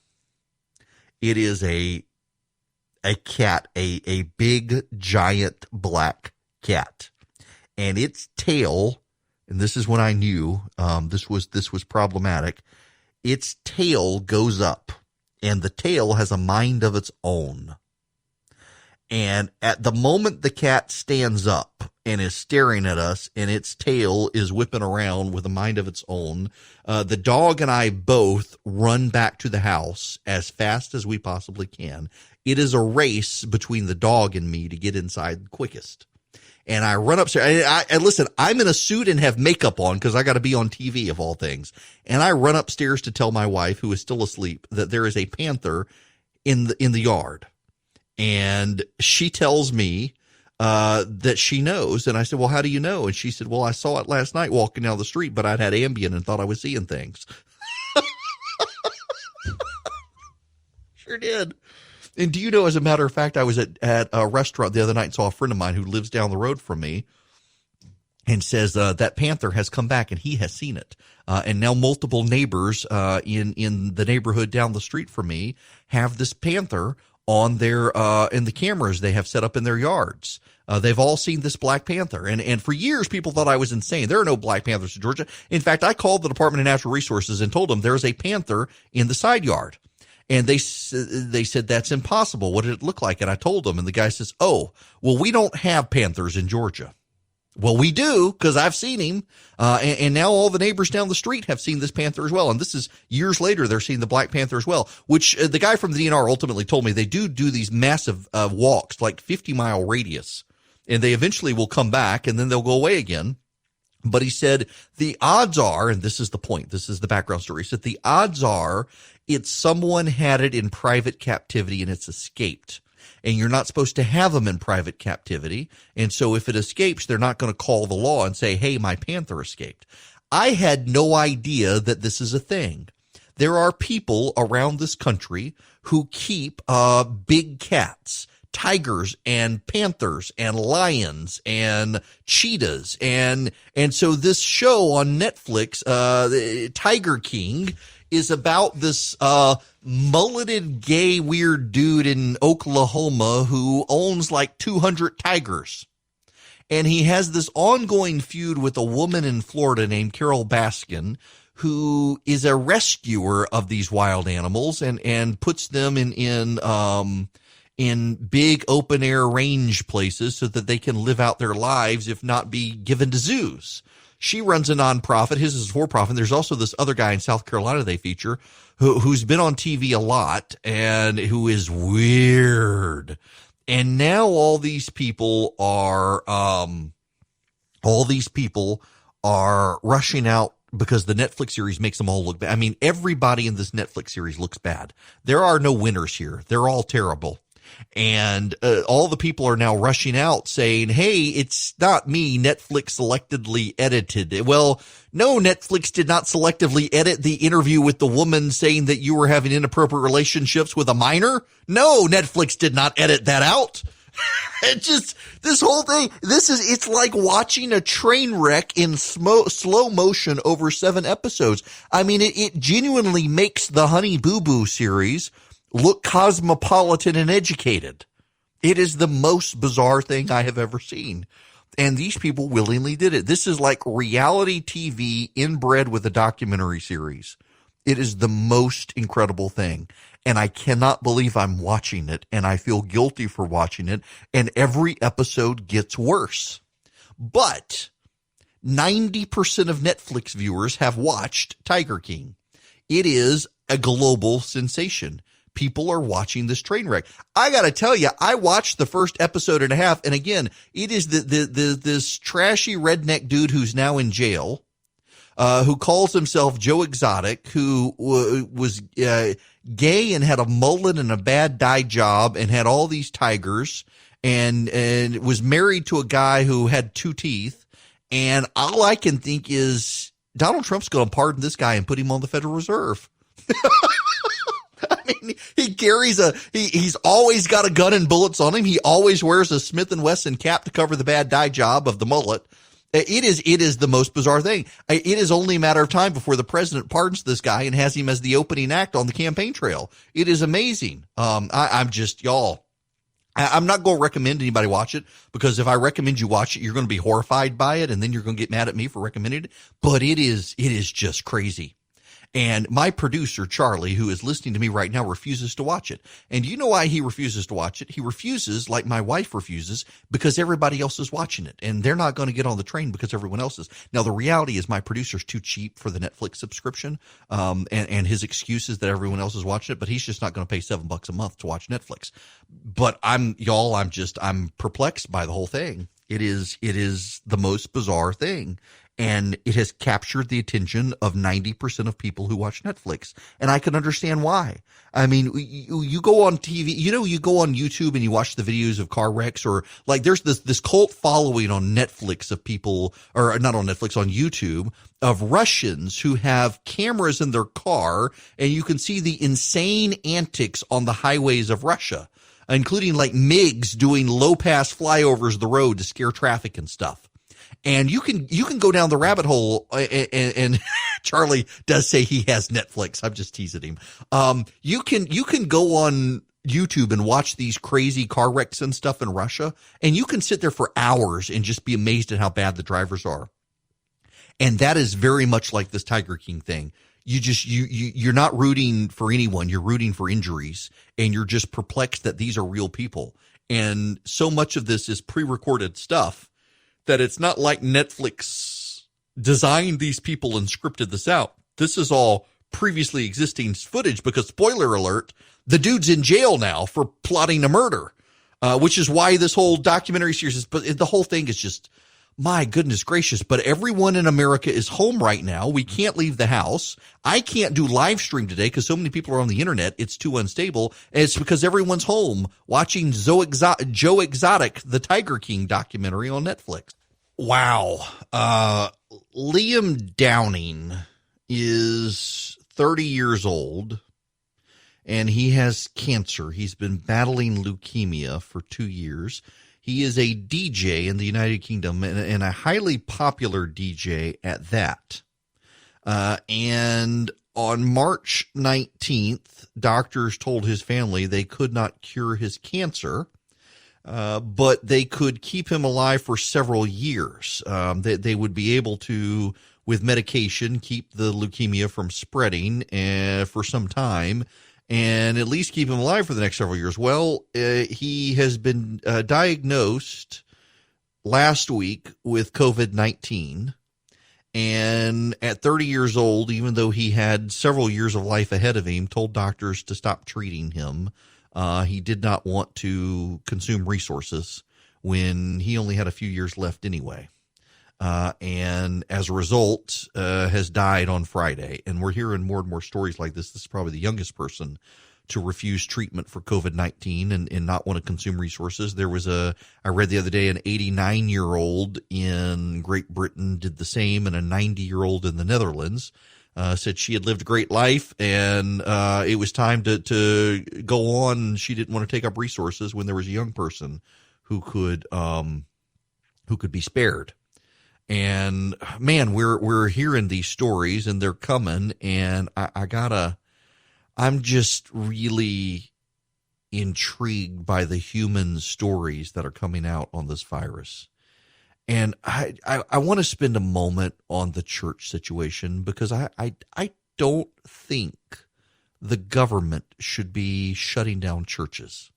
It is a cat, a big, giant black cat. And its tail, and this is when I knew this was problematic, its tail goes up. And the tail has a mind of its own. And at the moment the cat stands up and is staring at us and its tail is whipping around with a mind of its own, the dog and I both run back to the house as fast as we possibly can. It is a race between the dog and me to get inside quickest. And I run upstairs. I listen, I'm in a suit and have makeup on because I got to be on TV of all things. And I run upstairs to tell my wife, who is still asleep, that there is a panther in the yard. And she tells me that she knows. And I said, well, how do you know? And she said, well, I saw it last night walking down the street, but I'd had Ambien and thought I was seeing things. Sure did. And do you know, as a matter of fact, I was at a restaurant the other night and saw a friend of mine who lives down the road from me and says that panther has come back and he has seen it. And now multiple neighbors in the neighborhood down the street from me have this panther on their in the cameras they have set up in their yards. They've all seen this black panther. And for years, people thought I was insane. There are no black panthers in Georgia. In fact, I called the Department of Natural Resources and told them there's a panther in the side yard. And they said, that's impossible. What did it look like? And I told them, and the guy says, oh, well, we don't have panthers in Georgia. Well, we do, because I've seen him. And now all the neighbors down the street have seen this panther as well. And this is years later, they're seeing the black panther as well, which the guy from the DNR ultimately told me they do these massive walks, like 50-mile radius. And they eventually will come back and then they'll go away again. But he said the odds are, and this is the point, this is the background story, he said the odds are it's someone had it in private captivity and it's escaped. And you're not supposed to have them in private captivity. And so if it escapes, they're not going to call the law and say, hey, my panther escaped. I had no idea that this is a thing. There are people around this country who keep big cats, tigers and panthers and lions and cheetahs. And so this show on Netflix, Tiger King, is about this mulleted gay weird dude in Oklahoma who owns like 200 tigers. And he has this ongoing feud with a woman in Florida named Carol Baskin, who is a rescuer of these wild animals and puts them in big open air range places so that they can live out their lives, if not be given to zoos. She runs a nonprofit. His is for profit. There's also this other guy in South Carolina they feature who's been on TV a lot and who is weird. And now all these people are rushing out because the Netflix series makes them all look bad. I mean, everybody in this Netflix series looks bad. There are no winners here. They're all terrible. And all the people are now rushing out saying, hey, it's not me. Netflix selectively edited it. Well, no, Netflix did not selectively edit the interview with the woman saying that you were having inappropriate relationships with a minor. No, Netflix did not edit that out. It just, this whole thing, it's like watching a train wreck in slow motion over 7 episodes. I mean, it genuinely makes the Honey Boo Boo series look cosmopolitan and educated. It is the most bizarre thing I have ever seen. And these people willingly did it. This is like reality TV inbred with a documentary series. It is the most incredible thing. And I cannot believe I'm watching it, and I feel guilty for watching it. And every episode gets worse. But 90% of Netflix viewers have watched Tiger King. It is a global sensation. People are watching this train wreck. I got to tell you, I watched the first episode and a half. And again, it is this trashy redneck dude who's now in jail, who calls himself Joe Exotic, who was gay and had a mullet and a bad dye job and had all these tigers and was married to a guy who had 2 teeth. And all I can think is Donald Trump's going to pardon this guy and put him on the Federal Reserve. I mean, he carries he's always got a gun and bullets on him. He always wears a Smith & Wesson cap to cover the bad dye job of the mullet. It is the most bizarre thing. It is only a matter of time before the president pardons this guy and has him as the opening act on the campaign trail. It is amazing. I'm just, y'all, I'm not going to recommend anybody watch it, because if I recommend you watch it, you're going to be horrified by it, and then you're going to get mad at me for recommending it. But it is just crazy. And my producer, Charlie, who is listening to me right now, refuses to watch it. And you know why he refuses to watch it? He refuses, like my wife refuses, because everybody else is watching it. And they're not going to get on the train because everyone else is. Now, the reality is my producer's too cheap for the Netflix subscription. And his excuse is that everyone else is watching it, but he's just not going to pay $7 a month to watch Netflix. But I'm perplexed by the whole thing. It is the most bizarre thing. And it has captured the attention of 90% of people who watch Netflix. And I can understand why. I mean, you go on TV, you go on YouTube and you watch the videos of car wrecks, or like there's this cult following on Netflix of people, or not on Netflix, on YouTube, of Russians who have cameras in their car, and you can see the insane antics on the highways of Russia, including like MiGs doing low pass flyovers of the road to scare traffic and stuff. And you can go down the rabbit hole, and Charlie does say he has Netflix. I'm just teasing him. You can go on YouTube and watch these crazy car wrecks and stuff in Russia, and you can sit there for hours and just be amazed at how bad the drivers are. And that is very much like this Tiger King thing. You're not rooting for anyone. You're rooting for injuries, and you're just perplexed that these are real people. And so much of this is pre-recorded stuff that it's not like Netflix designed these people and scripted this out. This is all previously existing footage, because, spoiler alert, the dude's in jail now for plotting a murder, which is why this whole documentary series but the whole thing is just, my goodness gracious. But everyone in America is home right now. We can't leave the house. I can't do live stream today because so many people are on the internet. It's too unstable. And it's because everyone's home watching Joe Exotic, the Tiger King documentary on Netflix. Wow. Liam Downing is 30 years old, and he has cancer. He's been battling leukemia for 2 years. He is a DJ in the United Kingdom, and a highly popular DJ at that. And on March 19th, doctors told his family they could not cure his cancer, but they could keep him alive for several years. They would be able to, with medication, keep the leukemia from spreading for some time, and at least keep him alive for the next several years. Well, he has been diagnosed last week with COVID-19. And at 30 years old, even though he had several years of life ahead of him, told doctors to stop treating him. He did not want to consume resources when he only had a few years left anyway. And as a result, has died on Friday. And we're hearing more and more stories like this. This is probably the youngest person to refuse treatment for COVID-19 and not want to consume resources. There was I read the other day, an 89-year-old in Great Britain did the same, and a 90-year-old in the Netherlands said she had lived a great life, and it was time to go on. She didn't want to take up resources when there was a young person who could be spared. And man, we're hearing these stories, and they're coming, and I'm just really intrigued by the human stories that are coming out on this virus. And I want to spend a moment on the church situation, because I don't think the government should be shutting down churches.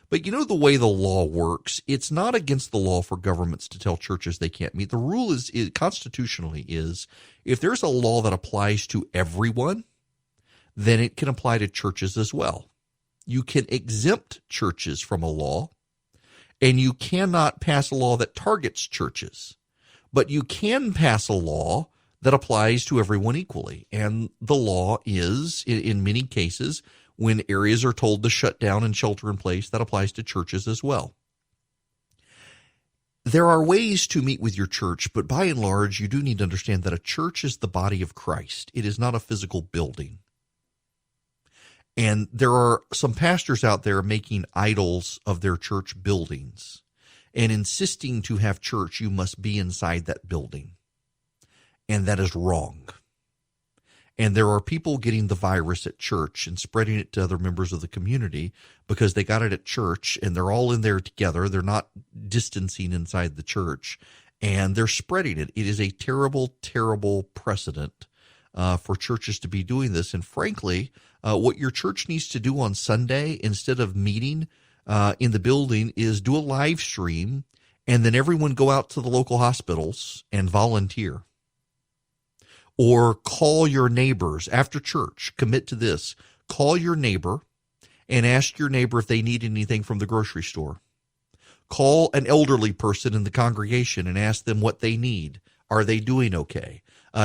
But you know the way the law works, it's not against the law for governments to tell churches they can't meet. The rule is constitutionally is, if there's a law that applies to everyone, then it can apply to churches as well. You can exempt churches from a law, and you cannot pass a law that targets churches. But you can pass a law that applies to everyone equally. And the law is, in many cases, when areas are told to shut down and shelter in place, that applies to churches as well. There are ways to meet with your church, but by and large, you do need to understand that a church is the body of Christ. It is not a physical building. And there are some pastors out there making idols of their church buildings and insisting to have church, you must be inside that building. And that is wrong. And there are people getting the virus at church and spreading it to other members of the community because they got it at church and they're all in there together. They're not distancing inside the church, and they're spreading it. It is a terrible, terrible precedent for churches to be doing this. And frankly, what your church needs to do on Sunday, instead of meeting in the building, is do a live stream, and then everyone go out to the local hospitals and volunteer. Or call your neighbors after church. Commit to this. Call your neighbor and ask your neighbor if they need anything from the grocery store. Call an elderly person in the congregation and ask them what they need. Are they doing okay?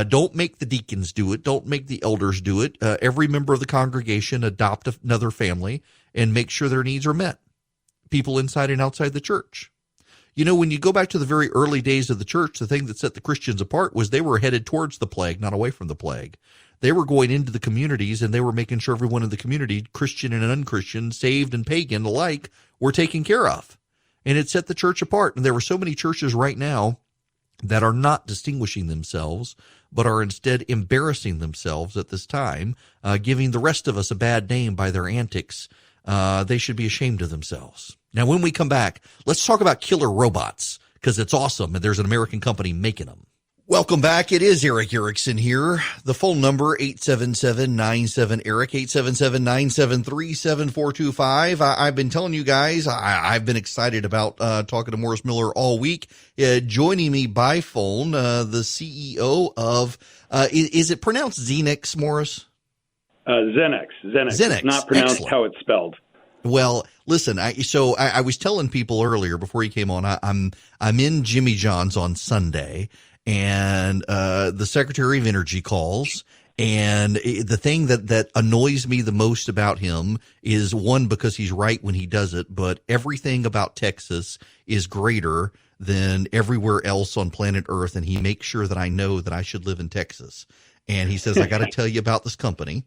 Don't make the deacons do it. Don't make the elders do it. Every member of the congregation adopt another family and make sure their needs are met. People inside and outside the church. You know, when you go back to the very early days of the church, the thing that set the Christians apart was they were headed towards the plague, not away from the plague. They were going into the communities, and they were making sure everyone in the community, Christian and unchristian, saved and pagan alike, were taken care of. And it set the church apart. And there were so many churches right now that are not distinguishing themselves, but are instead embarrassing themselves at this time, giving the rest of us a bad name by their antics. They should be ashamed of themselves. Now, when we come back, let's talk about killer robots, because it's awesome, and there's an American company making them. Welcome back. It is Eric Erickson here. The phone number, 877-97-ERIC, 877-973-7425. I've been telling you guys, I've been excited about talking to Morris Miller all week. Joining me by phone, the CEO of, is it pronounced Xenex, Morris? Xenex. It's not pronounced Excellent. How it's spelled. Well, listen, I was telling people earlier before he came on, I'm in Jimmy John's on Sunday, and the Secretary of Energy calls, and the thing that annoys me the most about him is, one, because he's right when he does it, but everything about Texas is greater than everywhere else on planet Earth, and he makes sure that I know that I should live in Texas. And he says, I got to tell you about this company.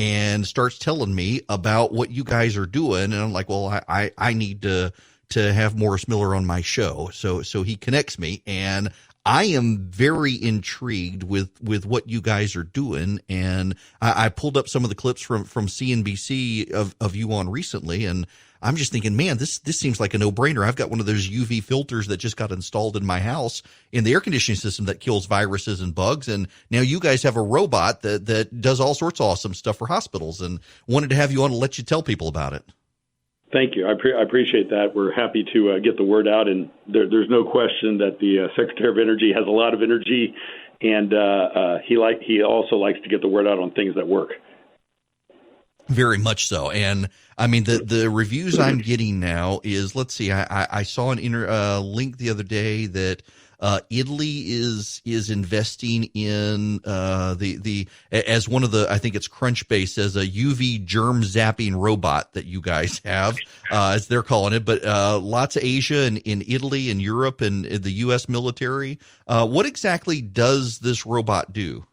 And starts telling me about what you guys are doing. And I'm like, well, I need to have Morris Miller on my show. So he connects me, and I am very intrigued with what you guys are doing. And I pulled up some of the clips from CNBC of you on recently, and I'm just thinking, man, this seems like a no-brainer. I've got one of those UV filters that just got installed in my house in the air conditioning system that kills viruses and bugs. And now you guys have a robot that does all sorts of awesome stuff for hospitals, and wanted to have you on to let you tell people about it. Thank you. I appreciate that. We're happy to get the word out, and there's no question that the Secretary of Energy has a lot of energy, and he also likes to get the word out on things that work. Very much so. And I mean, the reviews I'm getting now is, let's see, I saw an link the other day that Italy is investing in as one of the, I think it's Crunchbase, as a UV germ zapping robot that you guys have, as they're calling it. But lots of Asia and in Italy and Europe and the U.S. military. What exactly does this robot do?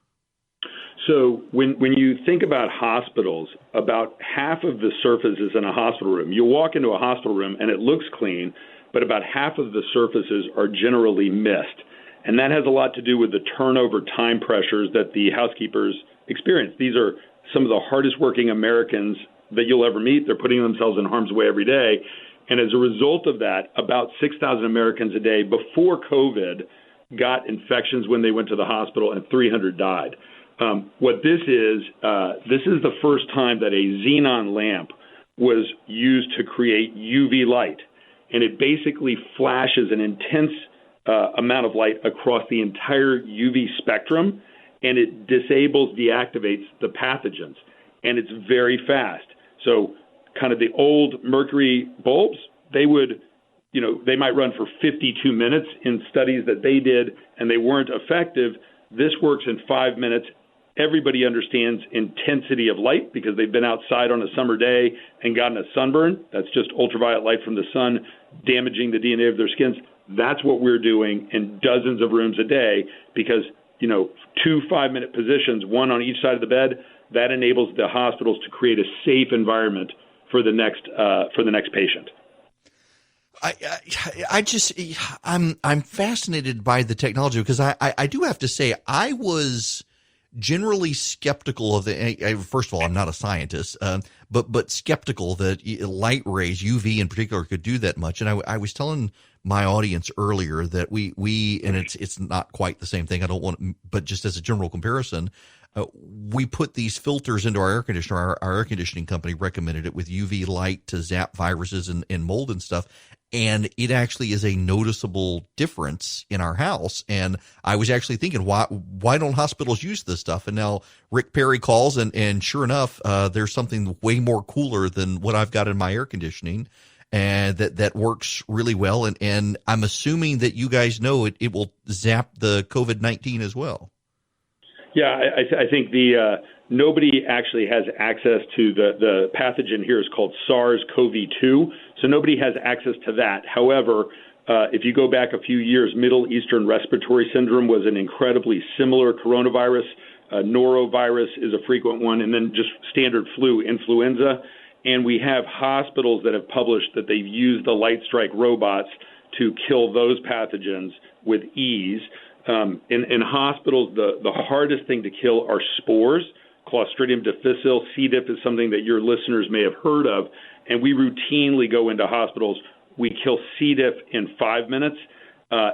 So when you think about hospitals, about half of the surfaces in a hospital room, you walk into a hospital room and it looks clean, but about half of the surfaces are generally missed. And that has a lot to do with the turnover time pressures that the housekeepers experience. These are some of the hardest working Americans that you'll ever meet. They're putting themselves in harm's way every day. And as a result of that, about 6,000 Americans a day before COVID got infections when they went to the hospital, and 300 died. What this is the first time that a xenon lamp was used to create UV light. And it basically flashes an intense amount of light across the entire UV spectrum, and it deactivates the pathogens. And it's very fast. So kind of the old mercury bulbs, they might run for 52 minutes in studies that they did, and they weren't effective. This works in 5 minutes. Everybody understands intensity of light because they've been outside on a summer day and gotten a sunburn. That's just ultraviolet light from the sun damaging the DNA of their skins. That's what we're doing in dozens of rooms a day because, 2 5-minute positions, one on each side of the bed, that enables the hospitals to create a safe environment for the next patient. I'm fascinated by the technology because I do have to say I was generally skeptical of first of all, I'm not a scientist, but skeptical that light rays, UV in particular, could do that much. And I was telling my audience earlier that we and it's not quite the same thing. I don't want, but just as a general comparison, we put these filters into our air conditioner. Our air conditioning company recommended it with UV light to zap viruses and mold and stuff. And it actually is a noticeable difference in our house. And I was actually thinking, why don't hospitals use this stuff? And now Rick Perry calls, and sure enough, there's something way more cooler than what I've got in my air conditioning, and that works really well. And I'm assuming that you guys know it will zap the COVID-19 as well. Yeah, I think nobody actually has access to the pathogen here is called SARS-CoV-2, so nobody has access to that. However, if you go back a few years, Middle Eastern Respiratory Syndrome was an incredibly similar coronavirus. Norovirus is a frequent one, and then just standard flu, influenza. And we have hospitals that have published that they've used the light strike robots to kill those pathogens with ease. In hospitals, the hardest thing to kill are spores. Clostridium difficile, C. diff is something that your listeners may have heard of, and we routinely go into hospitals. We kill C. diff in 5 minutes.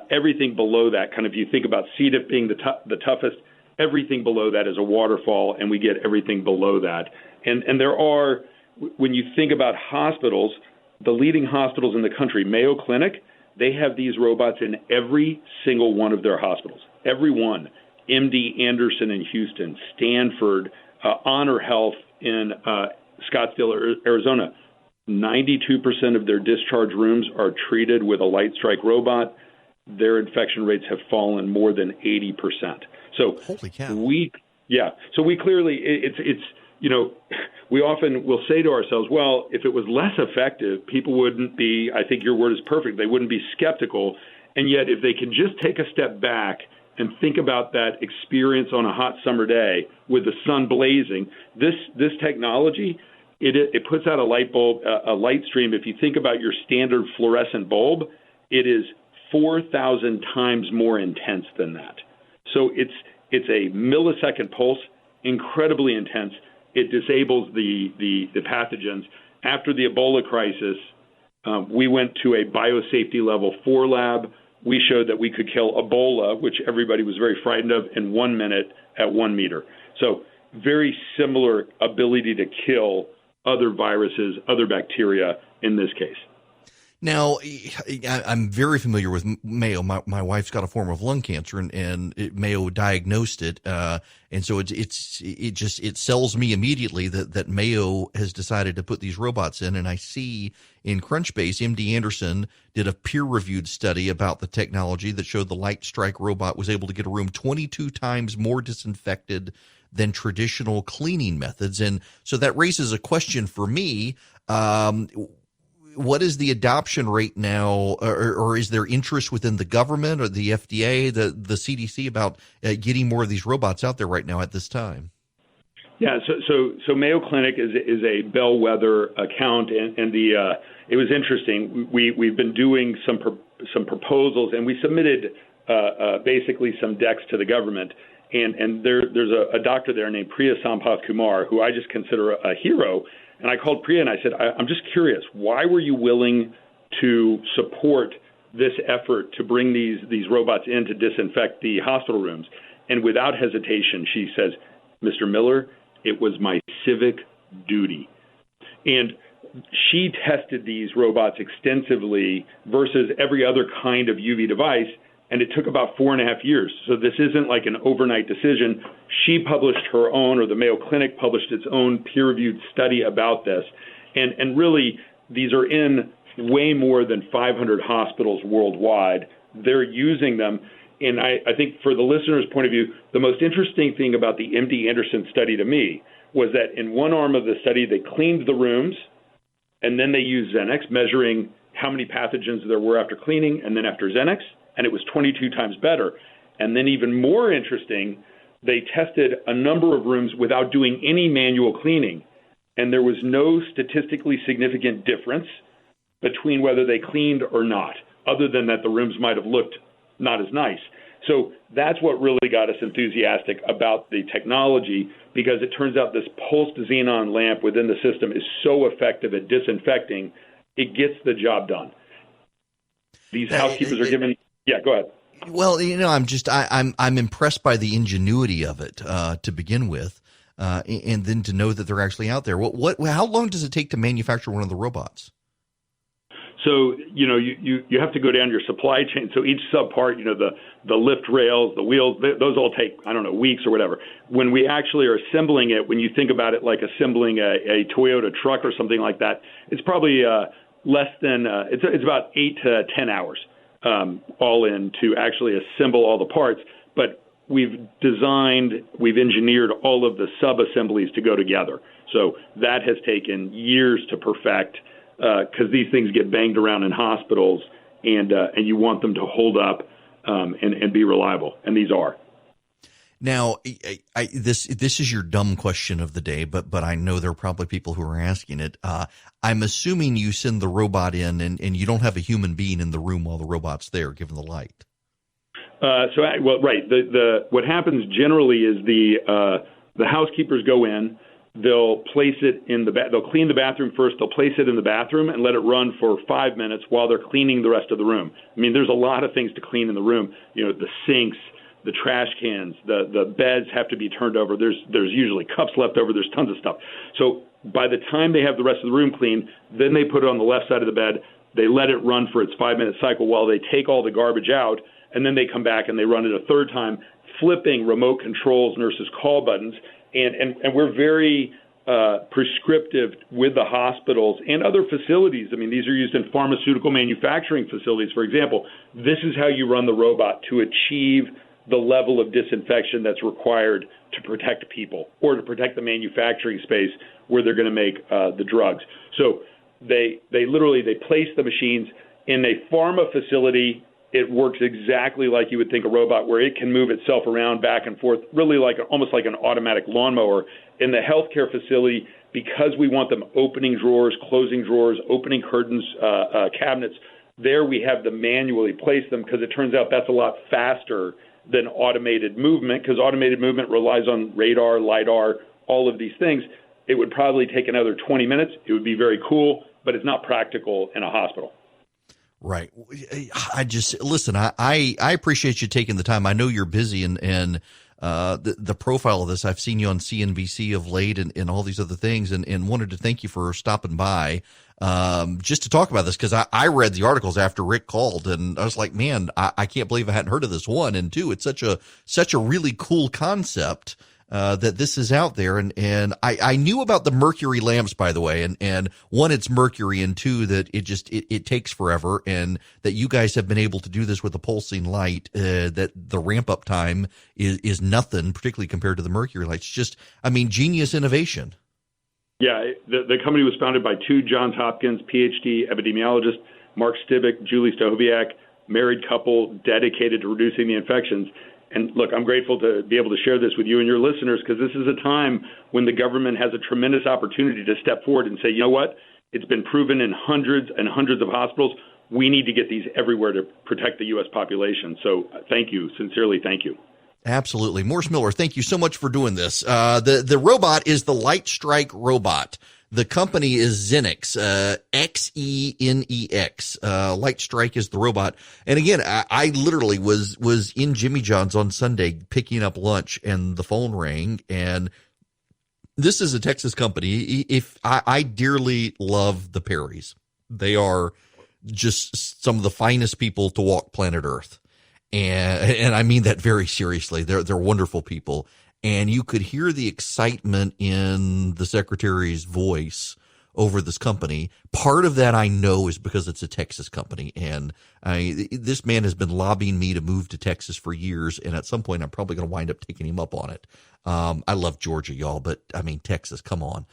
Everything below that, kind of, you think about C. diff being the toughest, everything below that is a waterfall, and we get everything below that. And there are, when you think about hospitals, the leading hospitals in the country, Mayo Clinic, they have these robots in every single one of their hospitals. Every one. MD Anderson in Houston, Stanford, Honor Health in Scottsdale, Arizona. 92% of their discharge rooms are treated with a light strike robot. Their infection rates have fallen more than 80%. So holy cow. So we clearly, we often will say to ourselves, well, if it was less effective, people wouldn't be, I think your word is perfect, they wouldn't be skeptical. And yet if they can just take a step back and think about that experience on a hot summer day with the sun blazing, this technology, it puts out a light bulb, a light stream. If you think about your standard fluorescent bulb, it is 4,000 times more intense than that. So it's a millisecond pulse, incredibly intense. It disables the pathogens. After the Ebola crisis, we went to a biosafety level 4 lab. We showed that we could kill Ebola, which everybody was very frightened of, in 1 minute at 1 meter. So very similar ability to kill other viruses, other bacteria in this case. Now, I'm very familiar with Mayo. My wife's got a form of lung cancer, and Mayo diagnosed it, and so it sells me immediately that Mayo has decided to put these robots in. And I see in Crunchbase, MD Anderson did a peer-reviewed study about the technology that showed the light strike robot was able to get a room 22 times more disinfected than traditional cleaning methods, and so that raises a question for me. What is the adoption rate now, or is there interest within the government or the FDA, the CDC, about getting more of these robots out there right now at this time? Yeah, so Mayo Clinic is a bellwether account, and it was interesting. We've been doing some proposals, and we submitted basically some decks to the government. And there's a doctor there named Priya Sampath Kumar, who I just consider a hero. And I called Priya and I said, I'm just curious, why were you willing to support this effort to bring these robots in to disinfect the hospital rooms? And without hesitation, she says, Mr. Miller, it was my civic duty. And she tested these robots extensively versus every other kind of UV device, and it took about 4.5 years. So this isn't like an overnight decision. She published her own, or the Mayo Clinic published its own peer-reviewed study about this. And really, these are in way more than 500 hospitals worldwide. They're using them. And I think for the listener's point of view, the most interesting thing about the MD Anderson study to me was that in one arm of the study, they cleaned the rooms, and then they used Xenex, measuring how many pathogens there were after cleaning and then after Xenex, and it was 22 times better. And then even more interesting, they tested a number of rooms without doing any manual cleaning, and there was no statistically significant difference between whether they cleaned or not, other than that the rooms might have looked not as nice. So that's what really got us enthusiastic about the technology, because it turns out this pulsed xenon lamp within the system is so effective at disinfecting, it gets the job done. These housekeepers are given. Yeah, go ahead. Well, I'm impressed by the ingenuity of it to begin with, and then to know that they're actually out there. How long does it take to manufacture one of the robots? So, you have to go down your supply chain. So each subpart, the lift rails, the wheels, those all take, weeks or whatever. When we actually are assembling it, when you think about it like assembling a Toyota truck or something like that, it's probably less than, it's about 8 to 10 hours all in to actually assemble all the parts. But we've engineered all of the sub-assemblies to go together. So that has taken years to perfect, because these things get banged around in hospitals, and you want them to hold up and be reliable, and these are. Now, this is your dumb question of the day, but I know there are probably people who are asking it. I'm assuming you send the robot in, and you don't have a human being in the room while the robot's there, given the light. Right. What happens generally is the housekeepers go in. They'll place it in they'll clean the bathroom first. They'll place it in the bathroom and let it run for 5 minutes while they're cleaning the rest of the room. I mean, there's a lot of things to clean in the room. The sinks, the trash cans, the beds have to be turned over. There's usually cups left over. There's tons of stuff. So by the time they have the rest of the room clean, then they put it on the left side of the bed. They let it run for its 5-minute cycle while they take all the garbage out, and then they come back and they run it a third time, flipping remote controls, nurses' call buttons. And we're very prescriptive with the hospitals and other facilities. I mean, these are used in pharmaceutical manufacturing facilities, for example. This is how you run the robot to achieve the level of disinfection that's required to protect people or to protect the manufacturing space where they're going to make the drugs. So they place the machines in a pharma facility. It works exactly like you would think a robot, where it can move itself around back and forth, really almost like an automatic lawnmower. In the healthcare facility, because we want them opening drawers, closing drawers, opening curtains, cabinets, there we have to manually place them, because it turns out that's a lot faster than automated movement, because automated movement relies on radar, LiDAR, all of these things. It would probably take another 20 minutes. It would be very cool, but it's not practical in a hospital. Right. Listen, I appreciate you taking the time. I know you're busy, and the profile of this, I've seen you on CNBC of late and all these other things, and wanted to thank you for stopping by just to talk about this, because I read the articles after Rick called, and I was like, man, I can't believe I hadn't heard of this, one, and two, it's such a really cool concept that this is out there. And I knew about the mercury lamps, by the way, and one, it's mercury, and two, that it takes forever, and that you guys have been able to do this with a pulsing light, that the ramp up time is nothing, particularly compared to the mercury lights. Just, genius innovation. Yeah, the company was founded by two Johns Hopkins PhD epidemiologists, Mark Stibick, Julie Stachowiak, married couple dedicated to reducing the infections. And look, I'm grateful to be able to share this with you and your listeners, because this is a time when the government has a tremendous opportunity to step forward and say, you know what? It's been proven in hundreds and hundreds of hospitals. We need to get these everywhere to protect the U.S. population. So thank you. Sincerely, thank you. Absolutely. Morris Miller, thank you so much for doing this. The robot is the Light Strike robot. The company is Xenex, Xenex. Light Strike is the robot. And again, I literally was in Jimmy John's on Sunday picking up lunch, and the phone rang. And this is a Texas company. If I dearly love the Perrys, they are just some of the finest people to walk planet Earth. And I mean that very seriously. They're wonderful people. And you could hear the excitement in the secretary's voice over this company. Part of that I know is because it's a Texas company. And this man has been lobbying me to move to Texas for years. And at some point, I'm probably going to wind up taking him up on it. I love Georgia, y'all, but I mean, Texas, come on.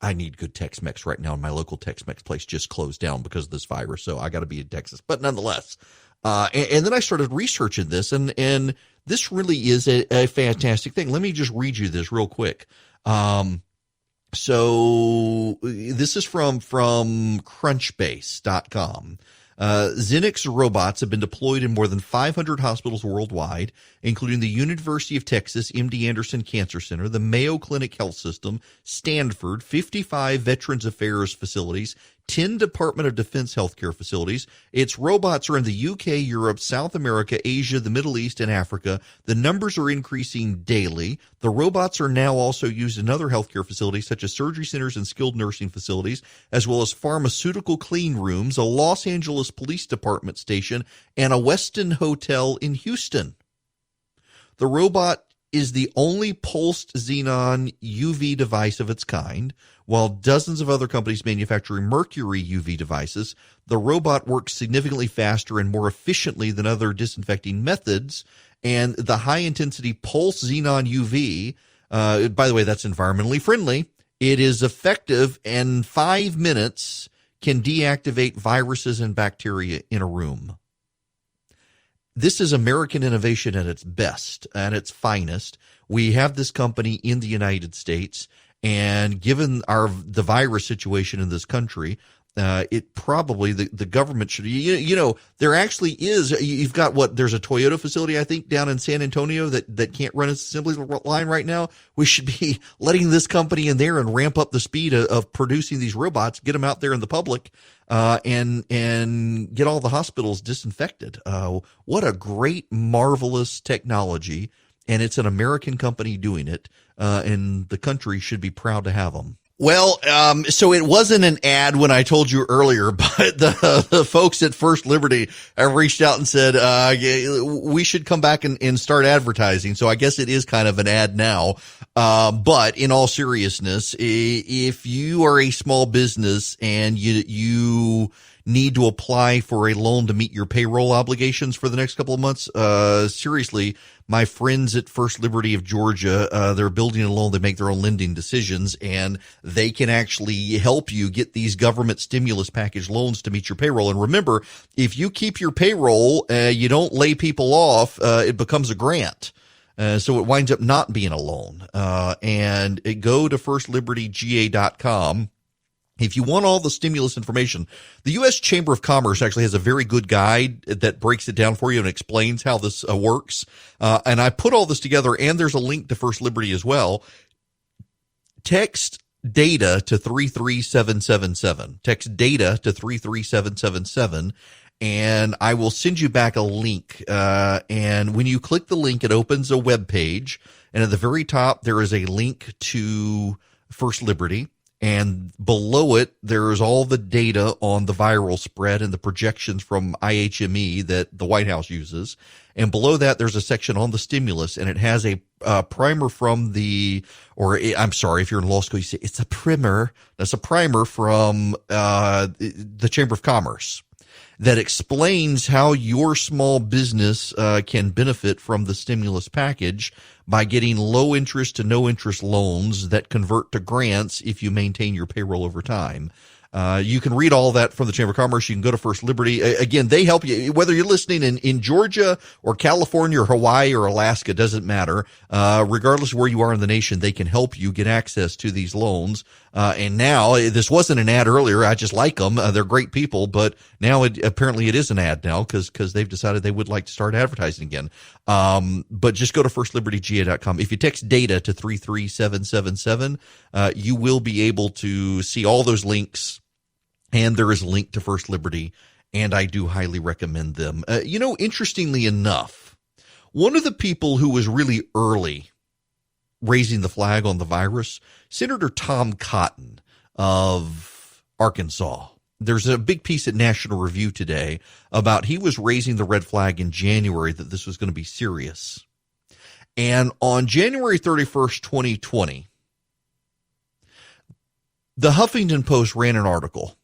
I need good Tex-Mex right now. And my local Tex-Mex place just closed down because of this virus. So I got to be in Texas. But nonetheless, and then I started researching this, and this really is a fantastic thing. Let me just read you this real quick. So this is from Crunchbase.com. Xenex robots have been deployed in more than 500 hospitals worldwide, including the University of Texas MD Anderson Cancer Center, the Mayo Clinic Health System, Stanford, 55 Veterans Affairs facilities, 10 Department of Defense healthcare facilities. Its robots are in the UK, Europe, South America, Asia, the Middle East, and Africa. The numbers are increasing daily. The robots are now also used in other healthcare facilities, such as surgery centers and skilled nursing facilities, as well as pharmaceutical clean rooms, a Los Angeles Police Department station, and a Westin Hotel in Houston. The robot is the only pulsed xenon UV device of its kind. While dozens of other companies manufacture mercury UV devices, the robot works significantly faster and more efficiently than other disinfecting methods. And the high-intensity pulse xenon UV, by the way, that's environmentally friendly. It is effective, and 5 minutes can deactivate viruses and bacteria in a room. This is American innovation at its best, at its finest. We have this company in the United States, and given the virus situation in this country, it probably the government should, there actually is, you've got there's a Toyota facility, I think, down in San Antonio that can't run its assembly line right now. We should be letting this company in there and ramp up the speed of producing these robots, get them out there in the public, and get all the hospitals disinfected. What a great, marvelous technology. And it's an American company doing it, and the country should be proud to have them. Well, so it wasn't an ad when I told you earlier, but the folks at First Liberty have reached out and said, we should come back and start advertising. So I guess it is kind of an ad now. But in all seriousness, if you are a small business and you need to apply for a loan to meet your payroll obligations for the next couple of months, seriously, my friends at First Liberty of Georgia, they're building a loan. They make their own lending decisions, and they can actually help you get these government stimulus package loans to meet your payroll. And remember, if you keep your payroll, you don't lay people off, it becomes a grant. So it winds up not being a loan. And go to firstlibertyga.com. If you want all the stimulus information, the U.S. Chamber of Commerce actually has a very good guide that breaks it down for you and explains how this works. And I put all this together, and there's a link to First Liberty as well. Text data to 33777. Text data to 33777, and I will send you back a link. And when you click the link, it opens a web page, and at the very top, there is a link to First Liberty. And below it, there is all the data on the viral spread and the projections from IHME that the White House uses. And below that, there's a section on the stimulus, and it has a primer from I'm sorry, if you're in law school, you say it's a primer. That's a primer from the Chamber of Commerce that explains how your small business can benefit from the stimulus package by getting low interest to no interest loans that convert to grants if you maintain your payroll over time. You can read all that from the Chamber of Commerce. You can go to First Liberty. Again, they help you, whether you're listening in Georgia or California or Hawaii or Alaska, doesn't matter. Regardless of where you are in the nation, they can help you get access to these loans. And now, this wasn't an ad earlier. I just like them. They're great people. But now apparently it is an ad now because they've decided they would like to start advertising again. But just go to firstlibertyga.com. If you text data to 33777, you will be able to see all those links. And there is a link to First Liberty. And I do highly recommend them. Interestingly enough, one of the people who was really early raising the flag on the virus, Senator Tom Cotton of Arkansas. There's a big piece at National Review today about he was raising the red flag in January that this was going to be serious. And on January 31st, 2020, the Huffington Post ran an article.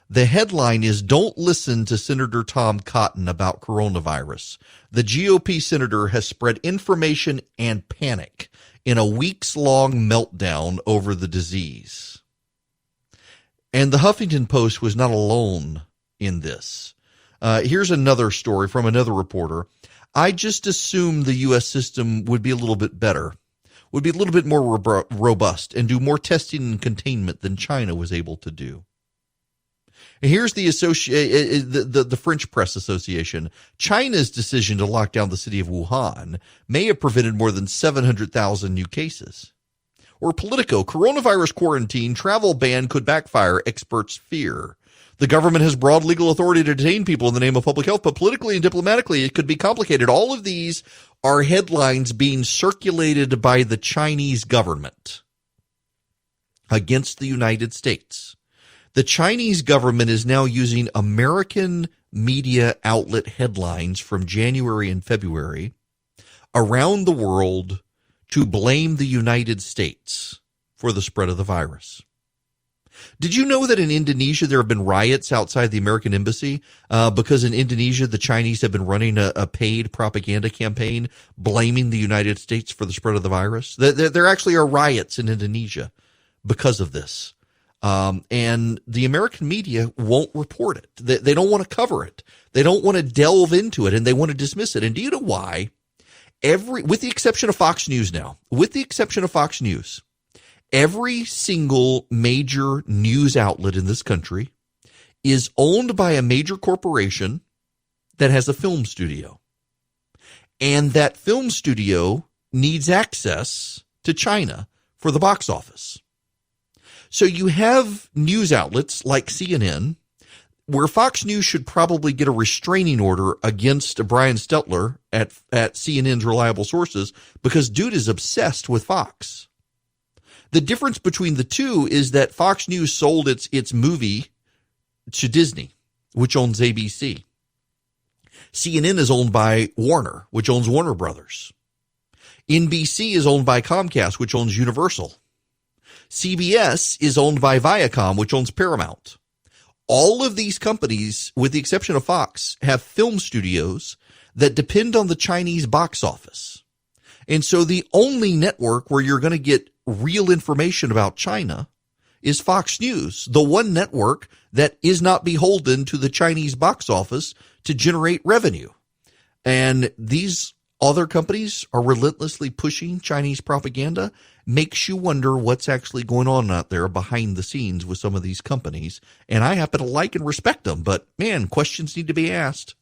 The headline is, "Don't listen to Senator Tom Cotton about coronavirus. The GOP senator has spread information and panic in a weeks-long meltdown over the disease." And the Huffington Post was not alone in this. Here's another story from another reporter. "I just assumed the U.S. system would be a little bit better, would be a little bit more robust, and do more testing and containment than China was able to do." And here's the French Press Association. "China's decision to lock down the city of Wuhan may have prevented more than 700,000 new cases." Or Politico, "Coronavirus quarantine travel ban could backfire, experts fear. The government has broad legal authority to detain people in the name of public health, but politically and diplomatically it could be complicated." All of these are headlines being circulated by the Chinese government against the United States. The Chinese government is now using American media outlet headlines from January and February around the world to blame the United States for the spread of the virus. Did you know that in Indonesia there have been riots outside the American embassy because in Indonesia the Chinese have been running a paid propaganda campaign blaming the United States for the spread of the virus? There actually are riots in Indonesia because of this. And the American media won't report it. They don't want to cover it. They don't want to delve into it, and they want to dismiss it. And do you know why? With the exception of Fox News now, every single major news outlet in this country is owned by a major corporation that has a film studio. And that film studio needs access to China for the box office. So you have news outlets like CNN, where Fox News should probably get a restraining order against Brian Stelter at CNN's reliable sources because dude is obsessed with Fox. The difference between the two is that Fox News sold its movie to Disney, which owns ABC. CNN is owned by Warner, which owns Warner Brothers. NBC is owned by Comcast, which owns Universal. CBS is owned by Viacom, which owns Paramount. All of these companies, with the exception of Fox, have film studios that depend on the Chinese box office. And so the only network where you're going to get real information about China is Fox News, the one network that is not beholden to the Chinese box office to generate revenue. And these other companies are relentlessly pushing Chinese propaganda. Makes you wonder what's actually going on out there behind the scenes with some of these companies. And I happen to like and respect them, but man, questions need to be asked.